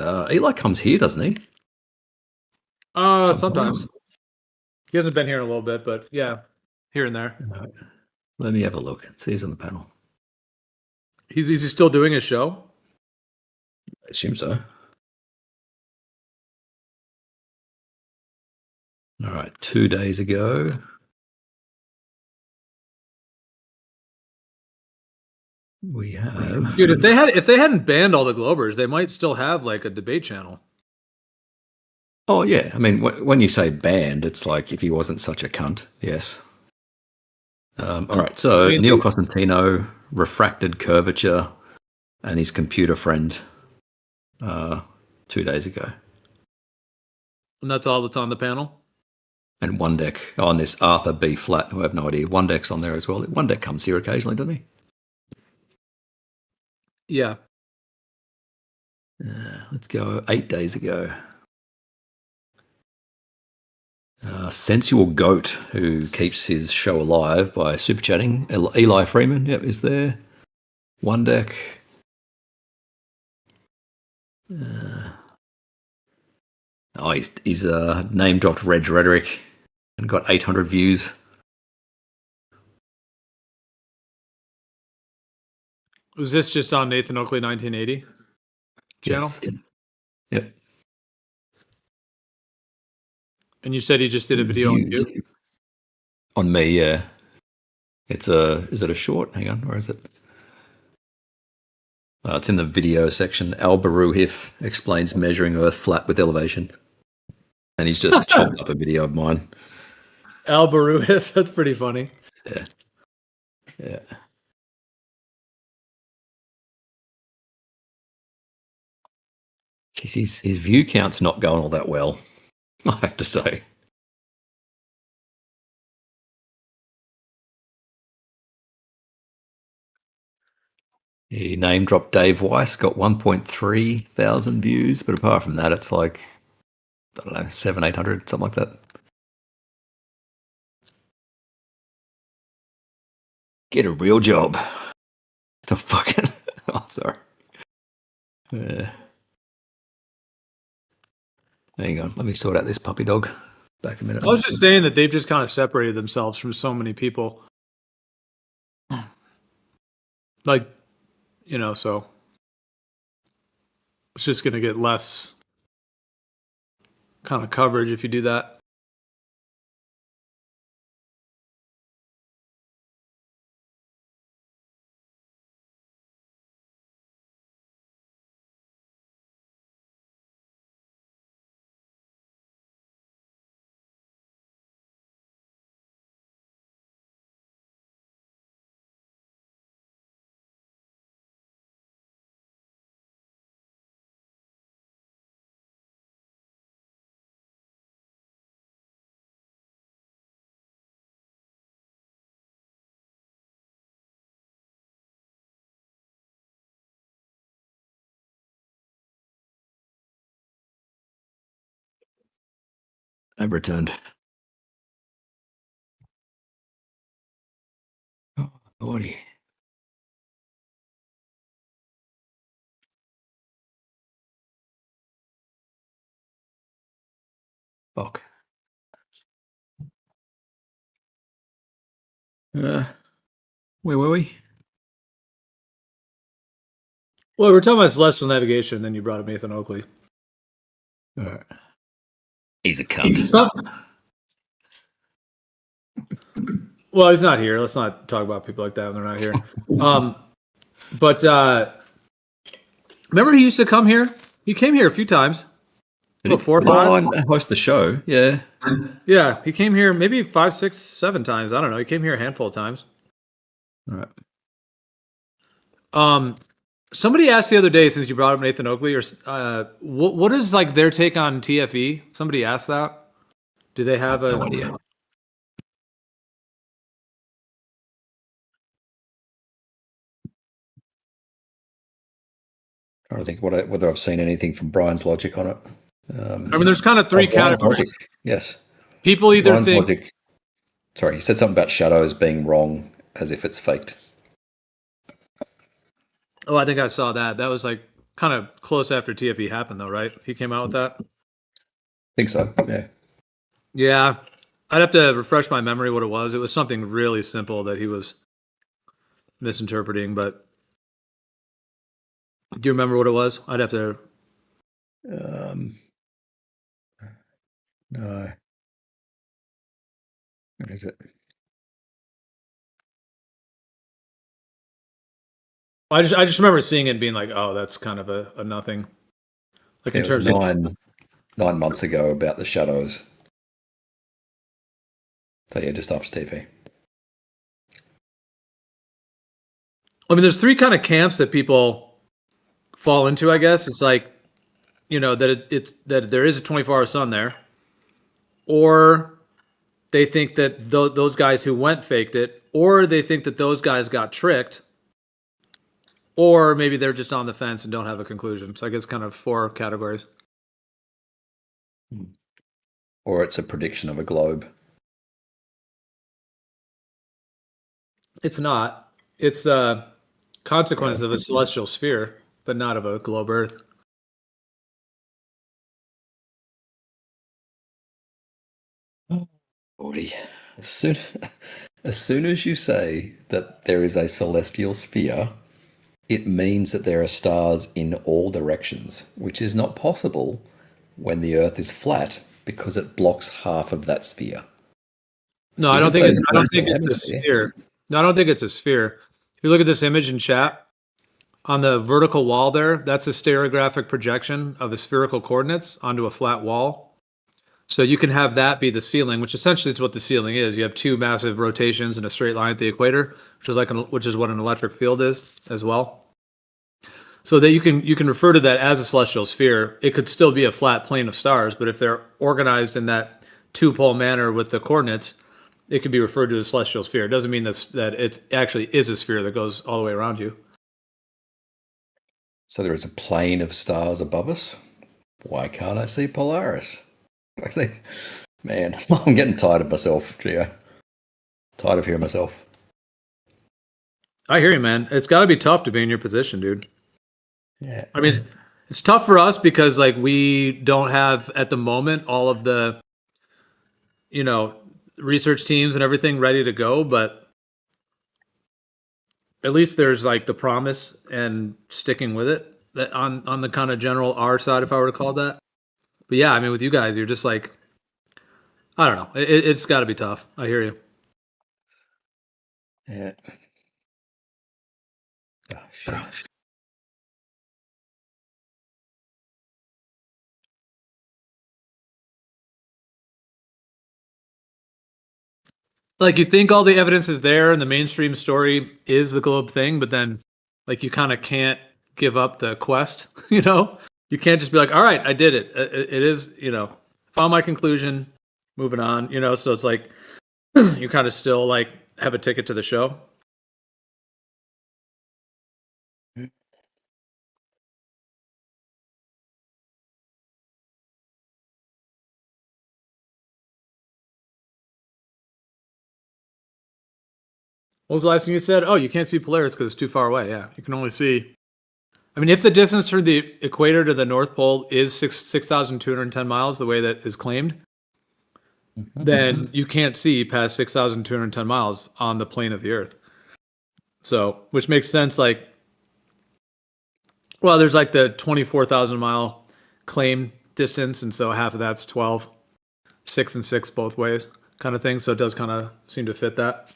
H: Eli comes here, doesn't he?
G: Sometimes. He hasn't been here in a little bit, but yeah, here and there.
H: Right. Let me have a look. See who's on the panel.
G: Is he still doing his show?
H: I assume so. All right, 2 days ago. We have.
G: Dude, if they hadn't banned all the Globers, they might still have like a debate channel.
H: Oh yeah, I mean, when you say banned, it's like if he wasn't such a cunt. Yes. All right, so Neil Cosentino, refracted curvature, and his computer friend. 2 days ago.
G: And that's all that's on the panel?
H: And One Deck on this Arthur B. Flat, who I have no idea. One Deck's on there as well. One Deck comes here occasionally, doesn't he?
G: Yeah.
H: Let's go 8 days ago. Sensual Goat, who keeps his show alive by super chatting. Eli Freeman, yep, is there. One Deck. Oh, he's name dropped Reg Rhetoric and got 800 views.
G: Was this just on Nathan Oakley 1980 channel?
H: Yes. Yep.
G: And you said he just did a video on you?
H: On me, yeah. Is it a short? Hang on, where is it? It's in the video section. Roohif explains measuring Earth flat with elevation. And he's just chopped up a video of mine.
G: Roohif, that's pretty funny.
H: Yeah. Yeah. Jeez, his view count's not going all that well, I have to say. He name dropped Dave Weiss, got 1.3 thousand views, but apart from that, it's like, I don't know, 700-800, something like that. Get a real job. Stop fucking. Oh, sorry. Hang on, let me sort out this puppy dog. Back a minute.
G: I was just saying that they've just kind of separated themselves from so many people. Like, you know, so it's just going to get less kind of coverage if you do that.
H: I've returned. Oh, lordy. Fuck. Where were we?
G: Well, we're talking about celestial navigation, and then you brought up Nathan Oakley.
H: All right. He's a cunt.
G: Well, he's not here. Let's not talk about people like that when they're not here. But remember he used to come here? He came here a few times. Before
H: I host the show. Yeah.
G: Yeah, he came here maybe 5, 6, 7 times. I don't know. He came here a handful of times.
H: All right.
G: Somebody asked the other day, since you brought up Nathan Oakley, or what is like their take on TFE? Somebody asked that. Do they have
H: no idea? I don't think whether I've seen anything from Brian's logic on it.
G: I mean, there's kind of 3 categories.
H: Logic. Yes.
G: People either
H: Brian's
G: think.
H: Logic. Sorry, you said something about shadows being wrong as if it's faked.
G: Oh, I think I saw that. That was like kind of close after TFE happened, though, right? He came out with that.
H: I think so. Yeah.
G: Yeah, I'd have to refresh my memory what it was. It was something really simple that he was misinterpreting, but do you remember what it was? I'd have to.
H: No. Where is it?
G: I just remember seeing it and being like, oh, that's kind of a nothing. Like in terms
H: of 9 months ago about the shadows. So yeah, just after TV.
G: I mean, there's 3 kind of camps that people fall into, I guess. It's like, you know, that that there is a 24-hour sun there, or they think that those guys who went faked it, or they think that those guys got tricked, or maybe they're just on the fence and don't have a conclusion. So I guess kind of 4 categories.
H: Or it's a prediction of a globe.
G: It's not. It's a consequence of a celestial sphere, but not of a globe Earth.
H: Already, as soon as you say that there is a celestial sphere, it means that there are stars in all directions, which is not possible when the Earth is flat because it blocks half of that sphere.
G: No,
H: So
G: I
H: you
G: don't
H: could
G: think
H: say
G: it's, I don't
H: it's
G: think
H: an
G: it's a
H: hemisphere.
G: sphere. No, I don't think it's a sphere. If you look at this image in chat, on the vertical wall there, that's a stereographic projection of the spherical coordinates onto a flat wall. So you can have that be the ceiling, which essentially is what the ceiling is. You have two massive rotations in a straight line at the equator, which is what an electric field is as well. So that you can refer to that as a celestial sphere. It could still be a flat plane of stars, but if they're organized in that two-pole manner with the coordinates, it could be referred to as a celestial sphere. It doesn't mean that it actually is a sphere that goes all the way around you.
H: So there is a plane of stars above us. Why can't I see Polaris? Man, I'm getting tired of myself, Gio. Tired of hearing myself.
G: I hear you, man. It's got to be tough to be in your position, dude.
H: Yeah.
G: I mean, it's tough for us because like we don't have at the moment all of the, research teams and everything ready to go, but at least there's like the promise and sticking with it that on the kind of general R side, if I were to call it that. But yeah, I mean, with you guys, you're just like, I don't know. It's got to be tough. I hear you.
H: Yeah. Oh, shit.
G: Like you think all the evidence is there and the mainstream story is the Globe thing, but then like you kind of can't give up the quest, you can't just be like, all right, I did it. It is, found my conclusion, moving on, so it's like you kind of still like have a ticket to the show. What was the last thing you said? Oh, you can't see Polaris because it's too far away. Yeah, you can only see. I mean, if the distance from the equator to the North Pole is 6,210 miles, the way that is claimed, then you can't see past 6,210 miles on the plane of the Earth. So, which makes sense. Like, well, there's like the 24,000 mile claim distance, and so half of that's 12, 6 and 6 both ways, kind of thing. So it does kind of seem to fit that.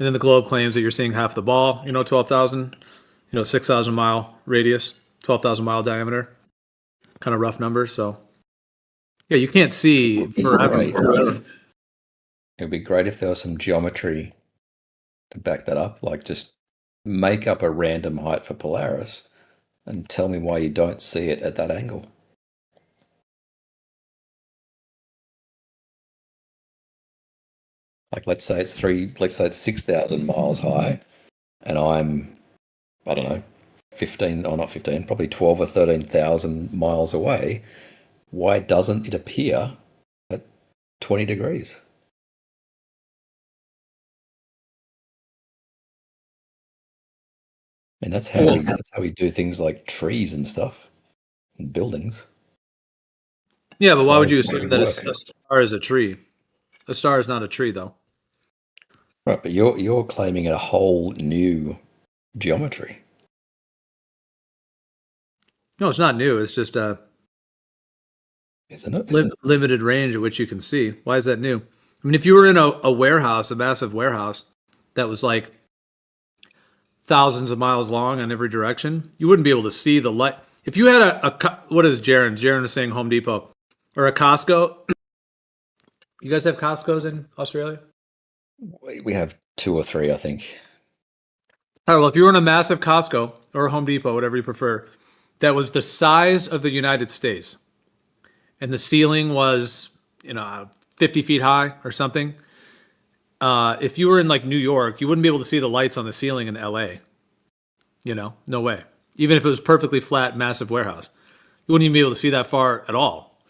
G: And then the Globe claims that you're seeing half the ball, 12,000, 6,000 mile radius, 12,000 mile diameter, kind of rough numbers. So, yeah, you can't see forever.
H: It would be great if there was some geometry to back that up. Like just make up a random height for Polaris and tell me why you don't see it at that angle. Like let's say it's 6,000 miles high and I'm, I don't know, 15 or not 15, probably 12 or 13,000 miles away. Why doesn't it appear at 20 degrees? And that's how we do things like trees and stuff and buildings.
G: Yeah, but why would you assume that a star is a tree? A star is not a tree, though.
H: Right, but you're claiming a whole new geometry.
G: No, it's not new. It's just a limited range at which you can see. Why is that new? I mean, if you were in a warehouse, a massive warehouse that was like thousands of miles long in every direction, you wouldn't be able to see the light. If you had what is Jaron? Jaron is saying Home Depot or a Costco. You guys have Costco's in Australia?
H: We have 2 or 3, I think.
G: All right, well, if you were in a massive Costco or a Home Depot, whatever you prefer, that was the size of the United States, and the ceiling was, 50 feet high or something. If you were in like New York, you wouldn't be able to see the lights on the ceiling in LA. No way. Even if it was perfectly flat, massive warehouse, you wouldn't even be able to see that far at all.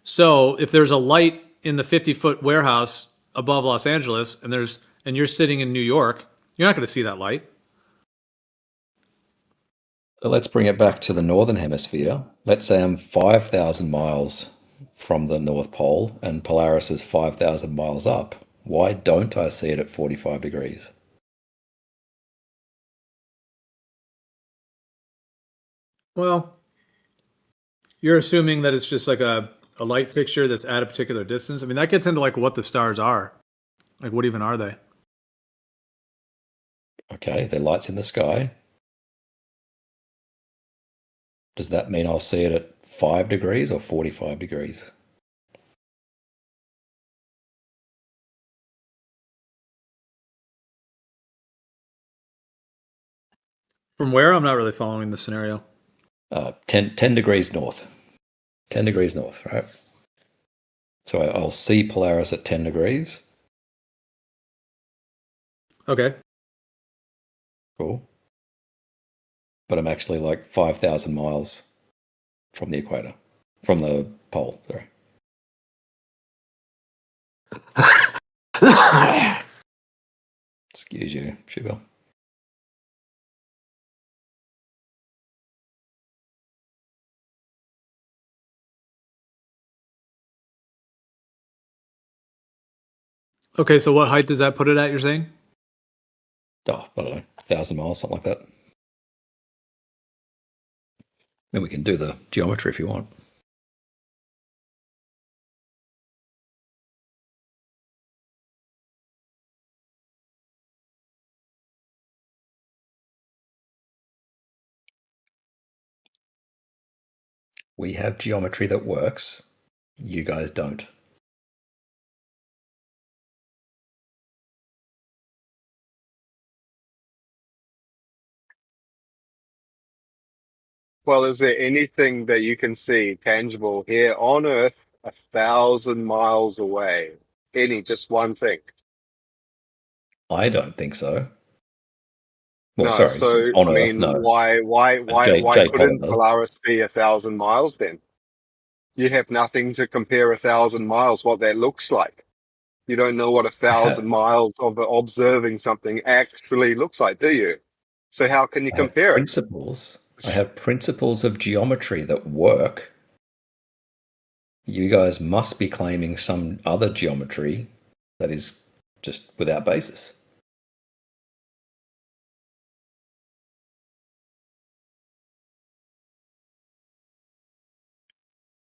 G: So if there's a light in the 50-foot warehouse above Los Angeles and you're sitting in New York, you're not going to see that light.
H: So let's bring it back to the northern hemisphere. Let's say I'm 5,000 miles from the North Pole and Polaris is 5,000 miles up, why don't I see it at 45 degrees?
G: Well, you're assuming that it's just like a light fixture that's at a particular distance. I mean, that gets into like what the stars are. Like, what even are they?
H: Okay, they're lights in the sky. Does that mean I'll see it at 5 degrees or 45 degrees?
G: From where? I'm not really following the scenario.
H: 10 degrees north. 10 degrees north, right? So I'll see Polaris at 10 degrees.
G: Okay.
H: Cool. But I'm actually like 5,000 miles from the equator. From the pole, sorry. Excuse you, Shubil.
G: Okay, so what height does that put it at, you're saying?
H: Oh, I don't know, 1,000 miles, something like that. And we can do the geometry if you want. We have geometry that works. You guys don't.
J: Well, is there anything that you can see tangible here on Earth 1,000 miles away? Just one thing?
H: I don't think so. Well,
J: No.
H: sorry,
J: So,
H: on
J: I
H: Earth,
J: mean,
H: no.
J: why
H: J Pollen
J: couldn't
H: does.
J: Polaris be 1,000 miles then? You have nothing to compare 1,000 miles, what that looks like. You don't know what 1,000 miles of observing something actually looks like, do you? So how can you
H: I have
J: compare it?
H: principles. I have principles of geometry that work. You guys must be claiming some other geometry that is just without basis.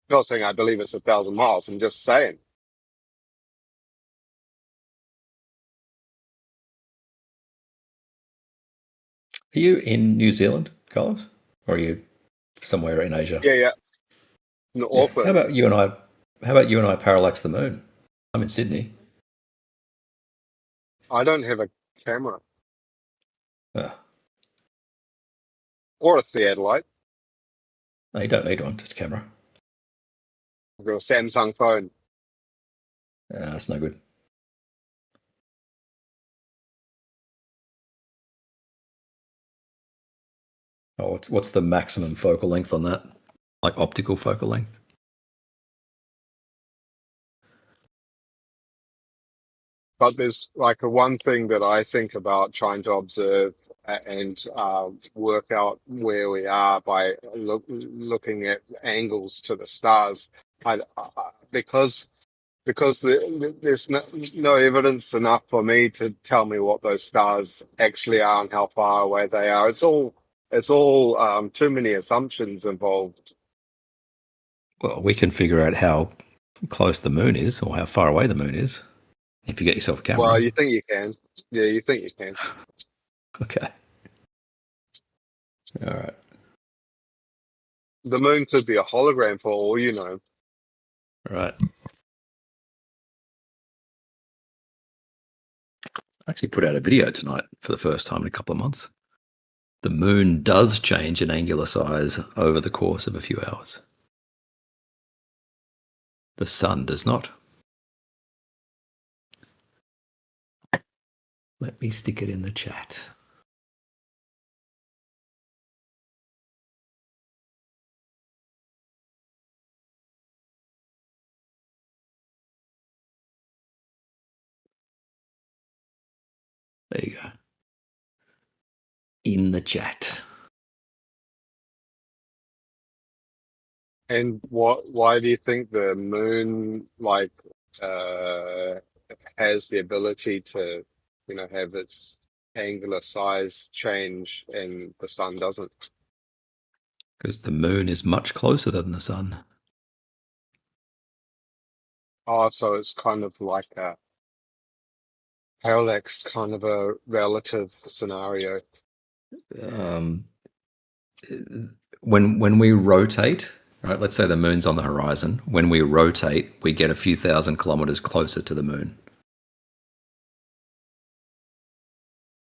J: I'm not saying I believe it's 1,000 miles. I'm just saying.
H: Are you in New Zealand, Carlos? Or are you somewhere in Asia?
J: Yeah. In
H: Yeah.
J: Auckland.
H: How about you and I parallax the moon? I'm in Sydney.
J: I don't have a camera
H: Oh,
J: or a theodolite.
H: no, you don't need one, just a camera.
J: I've got a Samsung phone.
H: That's no good. Oh, what's the maximum focal length on that? Like optical focal length?
J: But there's like a one thing that I think about trying to observe and work out where we are by looking at angles to the stars. Because there's no evidence enough for me to tell me what those stars actually are and how far away they are. It's all too many assumptions involved.
H: Well, we can figure out how close the moon is or how far away the moon is if you get yourself a camera.
J: Well, you think you can. Yeah, you think you can.
H: Okay. All right.
J: The moon could be a hologram for all you know.
H: All right. I actually put out a video tonight for the first time in a couple of months. The moon does change in angular size over the course of a few hours. The sun does not. Let me stick it in the chat. There you go. In the chat.
J: And why do you think the moon has the ability to, have its angular size change and the sun doesn't?
H: Because the moon is much closer than the sun.
J: Oh, so it's kind of like a parallax, kind of a relative scenario.
H: When we rotate, right? Let's say the moon's on the horizon. When we rotate, we get a few thousand kilometers closer to the moon,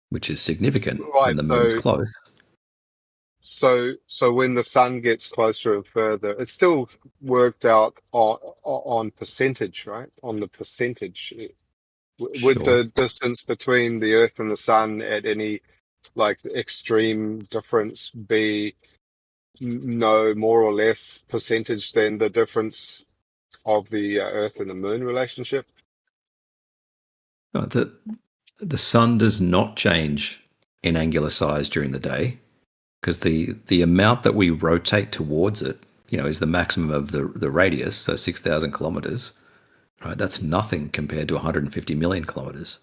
H: which is significant when the moon's close.
J: So when the sun gets closer and further, it's still worked out on percentage, right? On the percentage. Would
H: Sure.
J: the distance between the Earth and the sun at any extreme difference be no more or less percentage than the difference of the Earth and the Moon relationship?
H: No, the sun does not change in angular size during the day, because the amount that we rotate towards it, is the maximum of the radius, so 6,000 kilometers. Right, that's nothing compared to 150 million kilometers.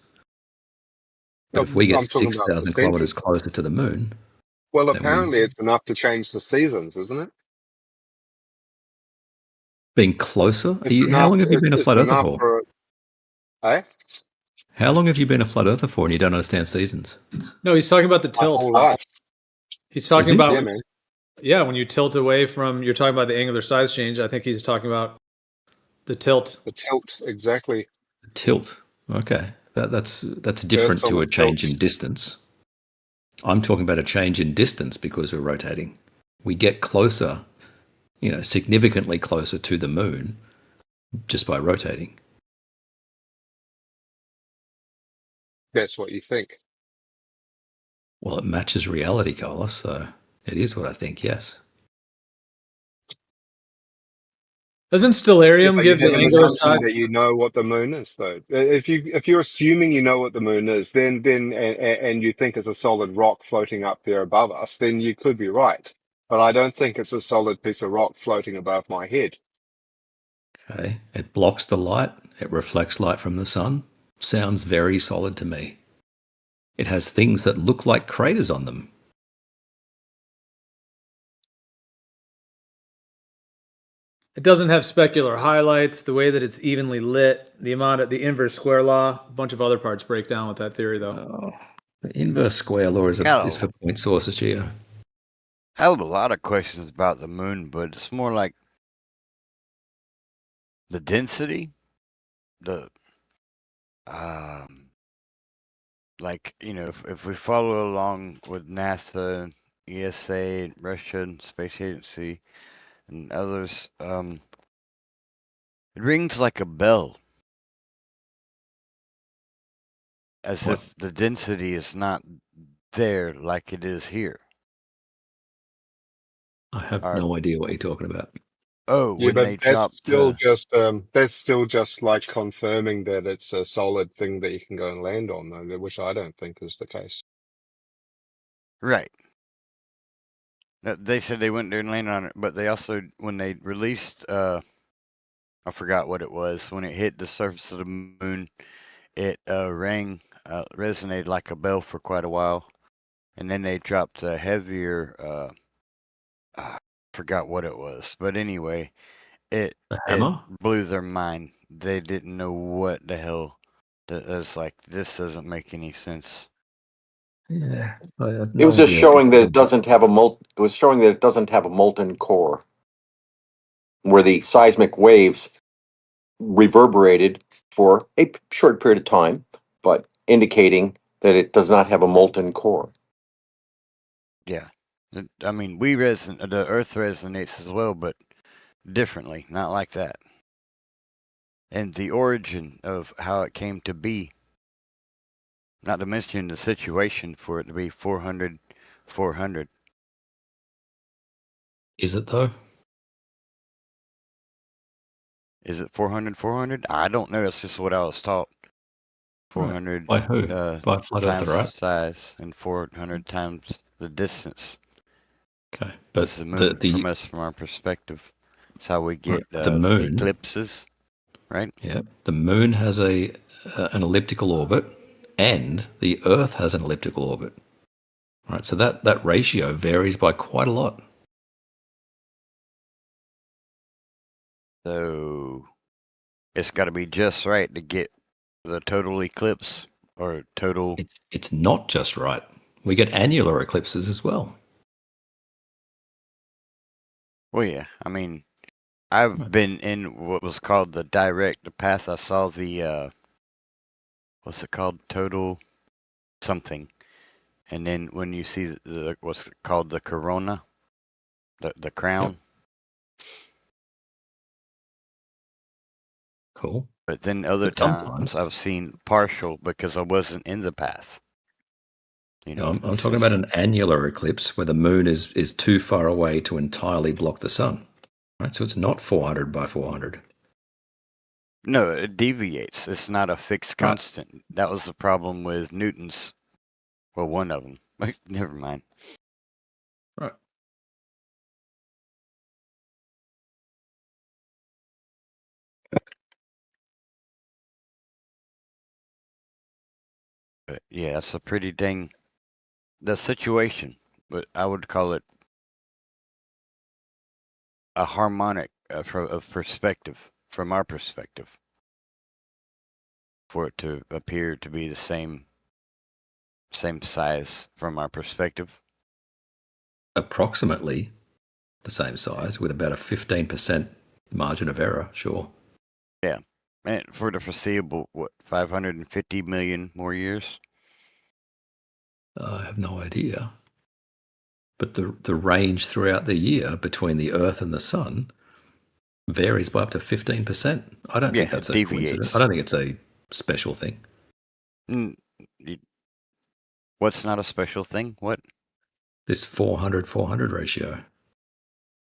H: But if we get 6,000 kilometers closer to the moon,
J: well, apparently it's enough to change the seasons, isn't it?
H: Being closer? How long have you been a flat earther for? How long have you been a flat earther for and you don't understand seasons?
G: No, he's talking about the tilt.
J: My whole life.
G: He's talking about,
J: when
G: you tilt away from, you're talking about the angular size change. I think he's talking about the tilt.
J: The tilt, exactly.
H: The tilt. Okay. That's different to a change in distance. I'm talking about a change in distance because we're rotating. We get closer, significantly closer to the moon just by rotating.
J: That's what you think.
H: Well, it matches reality, Carlos, so it is what I think, yes.
G: Doesn't stellarium give the angular size?
J: That you know what the moon is, though. If you're assuming you know what the moon is, then and you think it's a solid rock floating up there above us, then you could be right. But I don't think it's a solid piece of rock floating above my head.
H: Okay, it blocks the light. It reflects light from the sun. Sounds very solid to me. It has things that look like craters on them.
G: It doesn't have specular highlights, the way that it's evenly lit, the amount of the inverse square law, a bunch of other parts break down with that theory, though.
H: The inverse square law is for point sources here.
B: I have a lot of questions about the moon, but it's more like the density, if we follow along with NASA, ESA, Russian Space Agency, and others, it rings like a bell, as if the density is not there like it is here.
H: I have no idea what you're talking about.
B: Oh, when they dropped,
J: that's still just like confirming that it's a solid thing that you can go and land on, though, which I don't think is the case.
B: Right. They said they went there and landed on it, but they also, when they released, I forgot what it was, when it hit the surface of the moon, it resonated like a bell for quite a while, and then they dropped a heavier, I forgot what it was, but anyway, it blew their mind. They didn't know what the hell. It was like, this doesn't make any sense.
I: Yeah, it was just showing that it doesn't have a It was showing that it doesn't have a molten core, where the seismic waves reverberated for a short period of time, but indicating that it does not have a molten core.
B: Yeah, I mean, the Earth resonates as well, but differently, not like that. And the origin of how it came to be, not to mention the situation for it to be 400.
H: Is it though?
B: Is it 400? I don't know. That's just what I was taught. 400
H: by who? By flat
B: times
H: earther, right?
B: the size and 400 times the distance.
H: Okay, but
B: the moon from our perspective. That's how we get
H: the moon
B: eclipses, right?
H: Yeah, the moon has an elliptical orbit, and the Earth has an elliptical orbit. Right, so that ratio varies by quite a lot.
B: So it's got to be just right to get the total eclipse or total.
H: It's not just right. We get annular eclipses as well.
B: Well, yeah. I mean, I've been in what was called the direct path. I saw the what's it called? Total something. And then when you see what's called the corona, the crown.
H: Yep. Cool.
B: But then other times I've seen partial because I wasn't in the path. You know,
H: I'm talking about an annular eclipse where the moon is too far away to entirely block the sun. Right, so it's not 400 by 400.
B: No, it deviates. It's not a fixed constant. Right. That was the problem with Newton's. Well, one of them. Never mind.
G: Right.
B: But yeah, that's a pretty dang. The situation, but I would call it a harmonic of perspective, from our perspective, for it to appear to be the same size from our perspective.
H: Approximately the same size with about a 15% margin of error, sure.
B: Yeah. And for the foreseeable, 550 million more years?
H: I have no idea. But the range throughout the year between the Earth and the Sun varies by up to 15%. I don't think that's a coincidence. I don't think it's a special thing.
B: What's not a special thing? What?
H: This 400-400 ratio.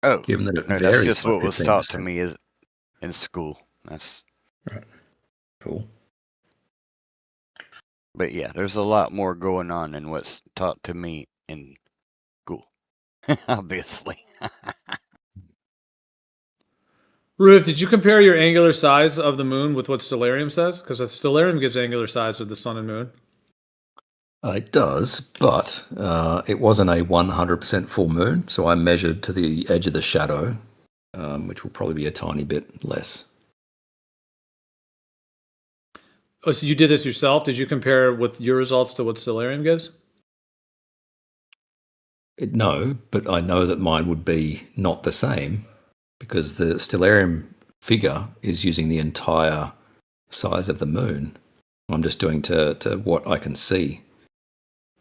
B: Oh,
H: given that it
B: no,
H: varies
B: that's just
H: by
B: what
H: 15%.
B: was taught to me in school. That's
H: right. Cool.
B: But yeah, there's a lot more going on than what's taught to me in school, obviously.
G: Roohif, did you compare your angular size of the moon with what Stellarium says? Because Stellarium gives angular size of the sun and moon.
H: It does, but it wasn't a 100% full moon, so I measured to the edge of the shadow, which will probably be a tiny bit less.
G: Oh, so you did this yourself? Did you compare with your results to what Stellarium gives?
H: No, but I know that mine would be not the same because the Stellarium figure is using the entire size of the moon. I'm just doing to what I can see.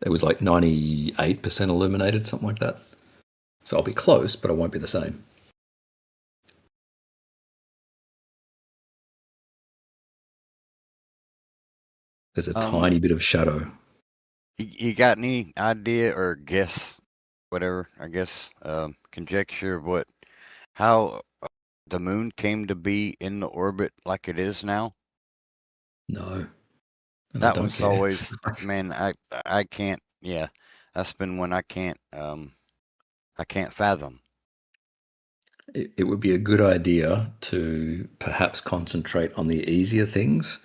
H: It was like 98% illuminated, something like that. So I'll be close, but I won't be the same. There's a tiny bit of shadow.
B: You got any idea or guess, whatever, I guess, conjecture of how the moon came to be in the orbit like it is now?
H: No.
B: That one's always, man, I can't, yeah, that's been one I can't fathom.
H: It would be a good idea to perhaps concentrate on the easier things,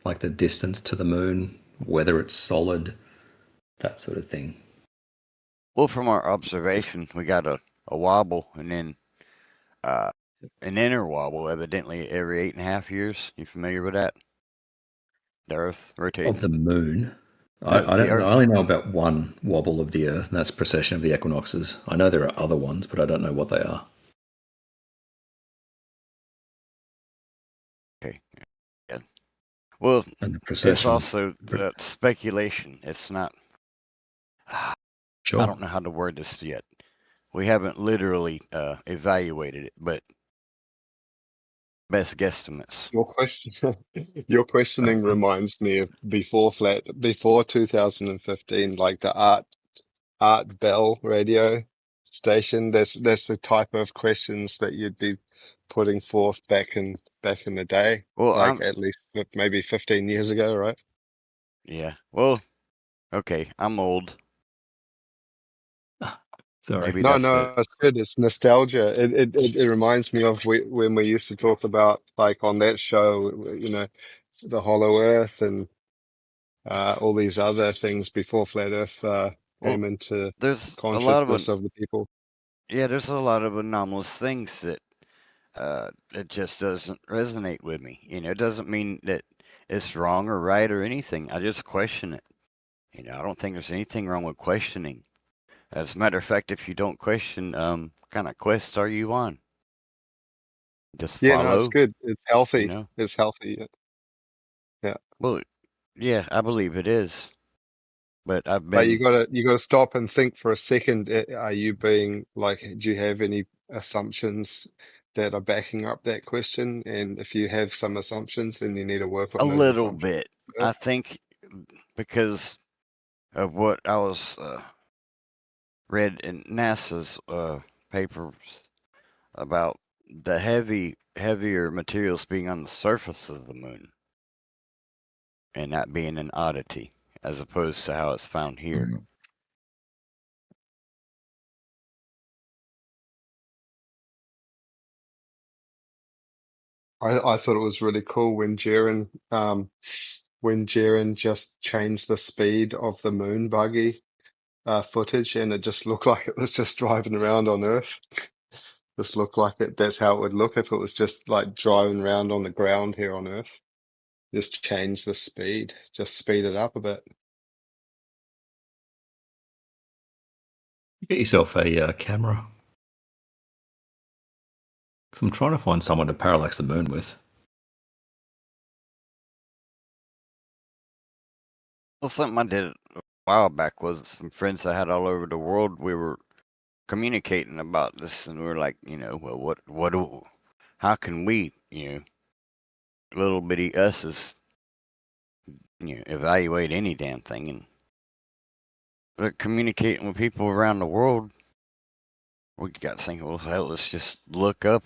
H: like the distance to the moon, whether it's solid, that sort of thing.
B: Well, from our observation, we got a wobble and then an inner wobble, evidently every 8.5 years. You familiar with that? The Earth rotating.
H: Of the moon?
B: No,
H: I only know about one wobble of the Earth, and that's precession of the equinoxes. I know there are other ones, but I don't know what they are.
B: Okay. Yeah. Well, it's also speculation. It's not.
H: Sure.
B: I don't know how to word this yet. We haven't literally evaluated it, but best guesstimates.
J: Your questioning reminds me of before 2015, like the Art Bell radio station. That's the type of questions that you'd be putting forth back in the day.
B: Well,
J: like at least maybe 15 years ago, right?
B: Yeah. Well, okay. I'm old.
G: Sorry.
B: Maybe
J: No,
B: that's
J: no, it's good. It's nostalgia. It reminds me of when we used to talk about, like, on that show, the Hollow Earth and all these other things before Flat Earth
B: Well,
J: came into
B: there's a lot of
J: consciousness of the people.
B: there's a lot of anomalous things that it just doesn't resonate with me. It doesn't mean that it's wrong or right or anything. I just question it. I don't think there's anything wrong with questioning. As a matter of fact, if you don't question, kind of quest are you on? Just
J: Yeah, no, it's
B: follow,
J: good. It's healthy.
B: know?
J: It's healthy. Yeah.
B: Well, yeah, I believe it is. But I've
J: But
B: been
J: you gotta stop and think for a second. Are you being like, do you have any assumptions that are backing up that question? And if you have some assumptions, then you need to work
B: a
J: on those
B: little
J: assumptions
B: bit. I
J: first.
B: think because of what I was read in NASA's papers about the heavier materials being on the surface of the moon and that being an oddity as opposed to how it's found here.
D: Mhm.
J: I thought it was really cool when Jaren just changed the speed of the moon buggy footage, and it just looked like it was just driving around on Earth. Just looked like it. That's how it would look if it was just like driving around on the ground here on Earth. Just change the speed, just speed it up a bit.
H: Get yourself a camera. Because I'm trying to find someone to parallax the moon with.
B: Well, something I did a while back was some friends I had all over the world. We were communicating about this, and we were like, well, how can we, little bitty us's, evaluate any damn thing? But communicating with people around the world, we got to think, well, hell, let's just look up.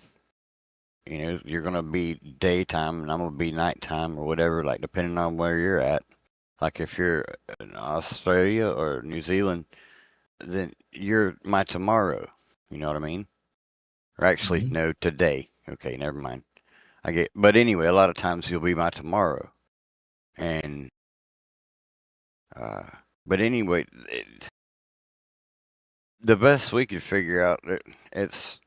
B: You're going to be daytime and I'm going to be nighttime or whatever, like depending on where you're at. Like if you're in Australia or New Zealand, then you're my tomorrow. You know what I mean? Or actually, no, today. Okay, never mind. But anyway, a lot of times you'll be my tomorrow. And, but anyway, the best we could figure out, it's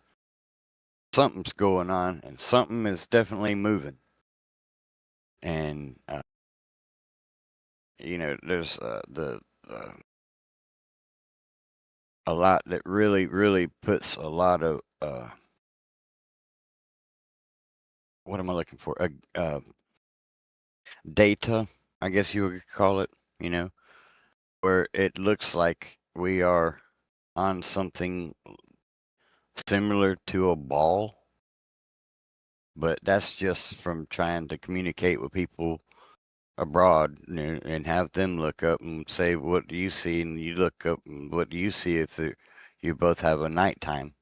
B: something's going on and something is definitely moving. And, there's a lot that really, really puts a lot of, what am I looking for? Data, I guess you would call it, where it looks like we are on something similar to a ball. But that's just from trying to communicate with people abroad and have them look up and say, what do you see? And you look up and what do you see if you both have a nighttime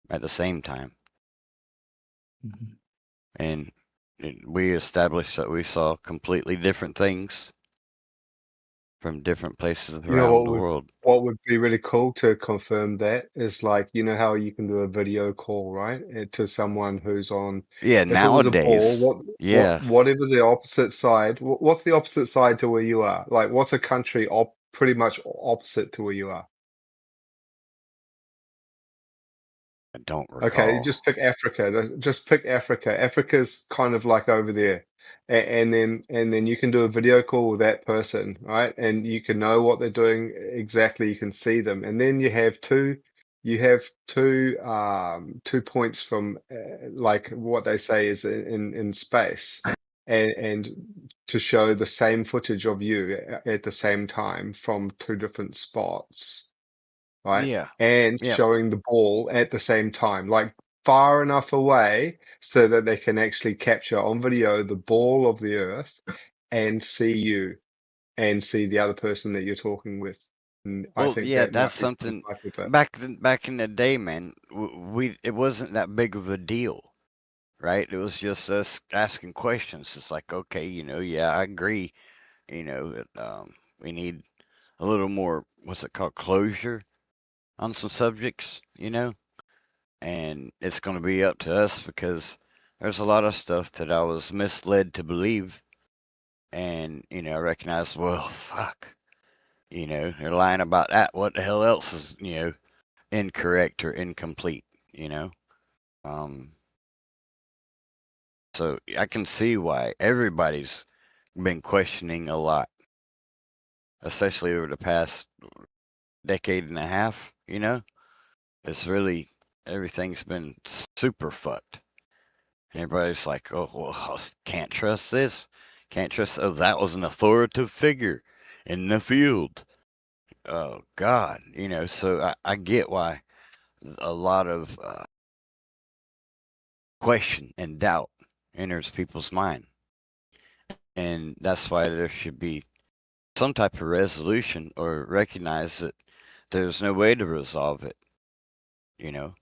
B: at the same time?
H: Mm-hmm.
B: And we established that we saw completely different things from different places
J: You know
B: around the world.
J: what would be really cool to confirm that is, like, how you can do a video call, right? To someone who's on,
B: Yeah,
J: if it was a ball,
B: nowadays. Yeah.
J: whatever the opposite side, what's the opposite side to where you are? Like, what's a country pretty much opposite to where you are?
B: I don't
J: Okay,
B: recall.
J: just pick Africa. Just pick Africa. Africa's kind of like over there. And then you can do a video call with that person, right? And you can know what they're doing exactly. You can see them. And then you have two 2 points from like what they say is in space, and to show the same footage of you at the same time from two different spots, right?
B: Yeah.
J: And
B: Yep.
J: showing the ball at the same time, like far enough away so that they can actually capture on video the ball of the earth and see you and see the other person that you're talking with. And I
B: Well,
J: think
B: yeah,
J: that
B: that's
J: might be some
B: something
J: type of it.
B: back in the day, man. It wasn't that big of a deal, right? It was just us asking questions. It's like, okay, yeah, I agree. That, we need a little more. What's it called? Closure on some subjects, you know, and it's going to be up to us because there's a lot of stuff that I was misled to believe. And, you know, I recognize, well, fuck, you know, they're lying about that. What the hell else is, you know, incorrect or incomplete, you know? So I can see why everybody's been questioning a lot, especially over the past decade and a half, you know? It's really, everything's been super fucked. And everybody's like, oh, well, can't trust this. Can't trust, oh, that was an authoritative figure in the field. Oh, God, you know, so I get why a lot of question and doubt enters people's mind. And that's why there should be some type of resolution or recognize that there's no way to resolve it, you know.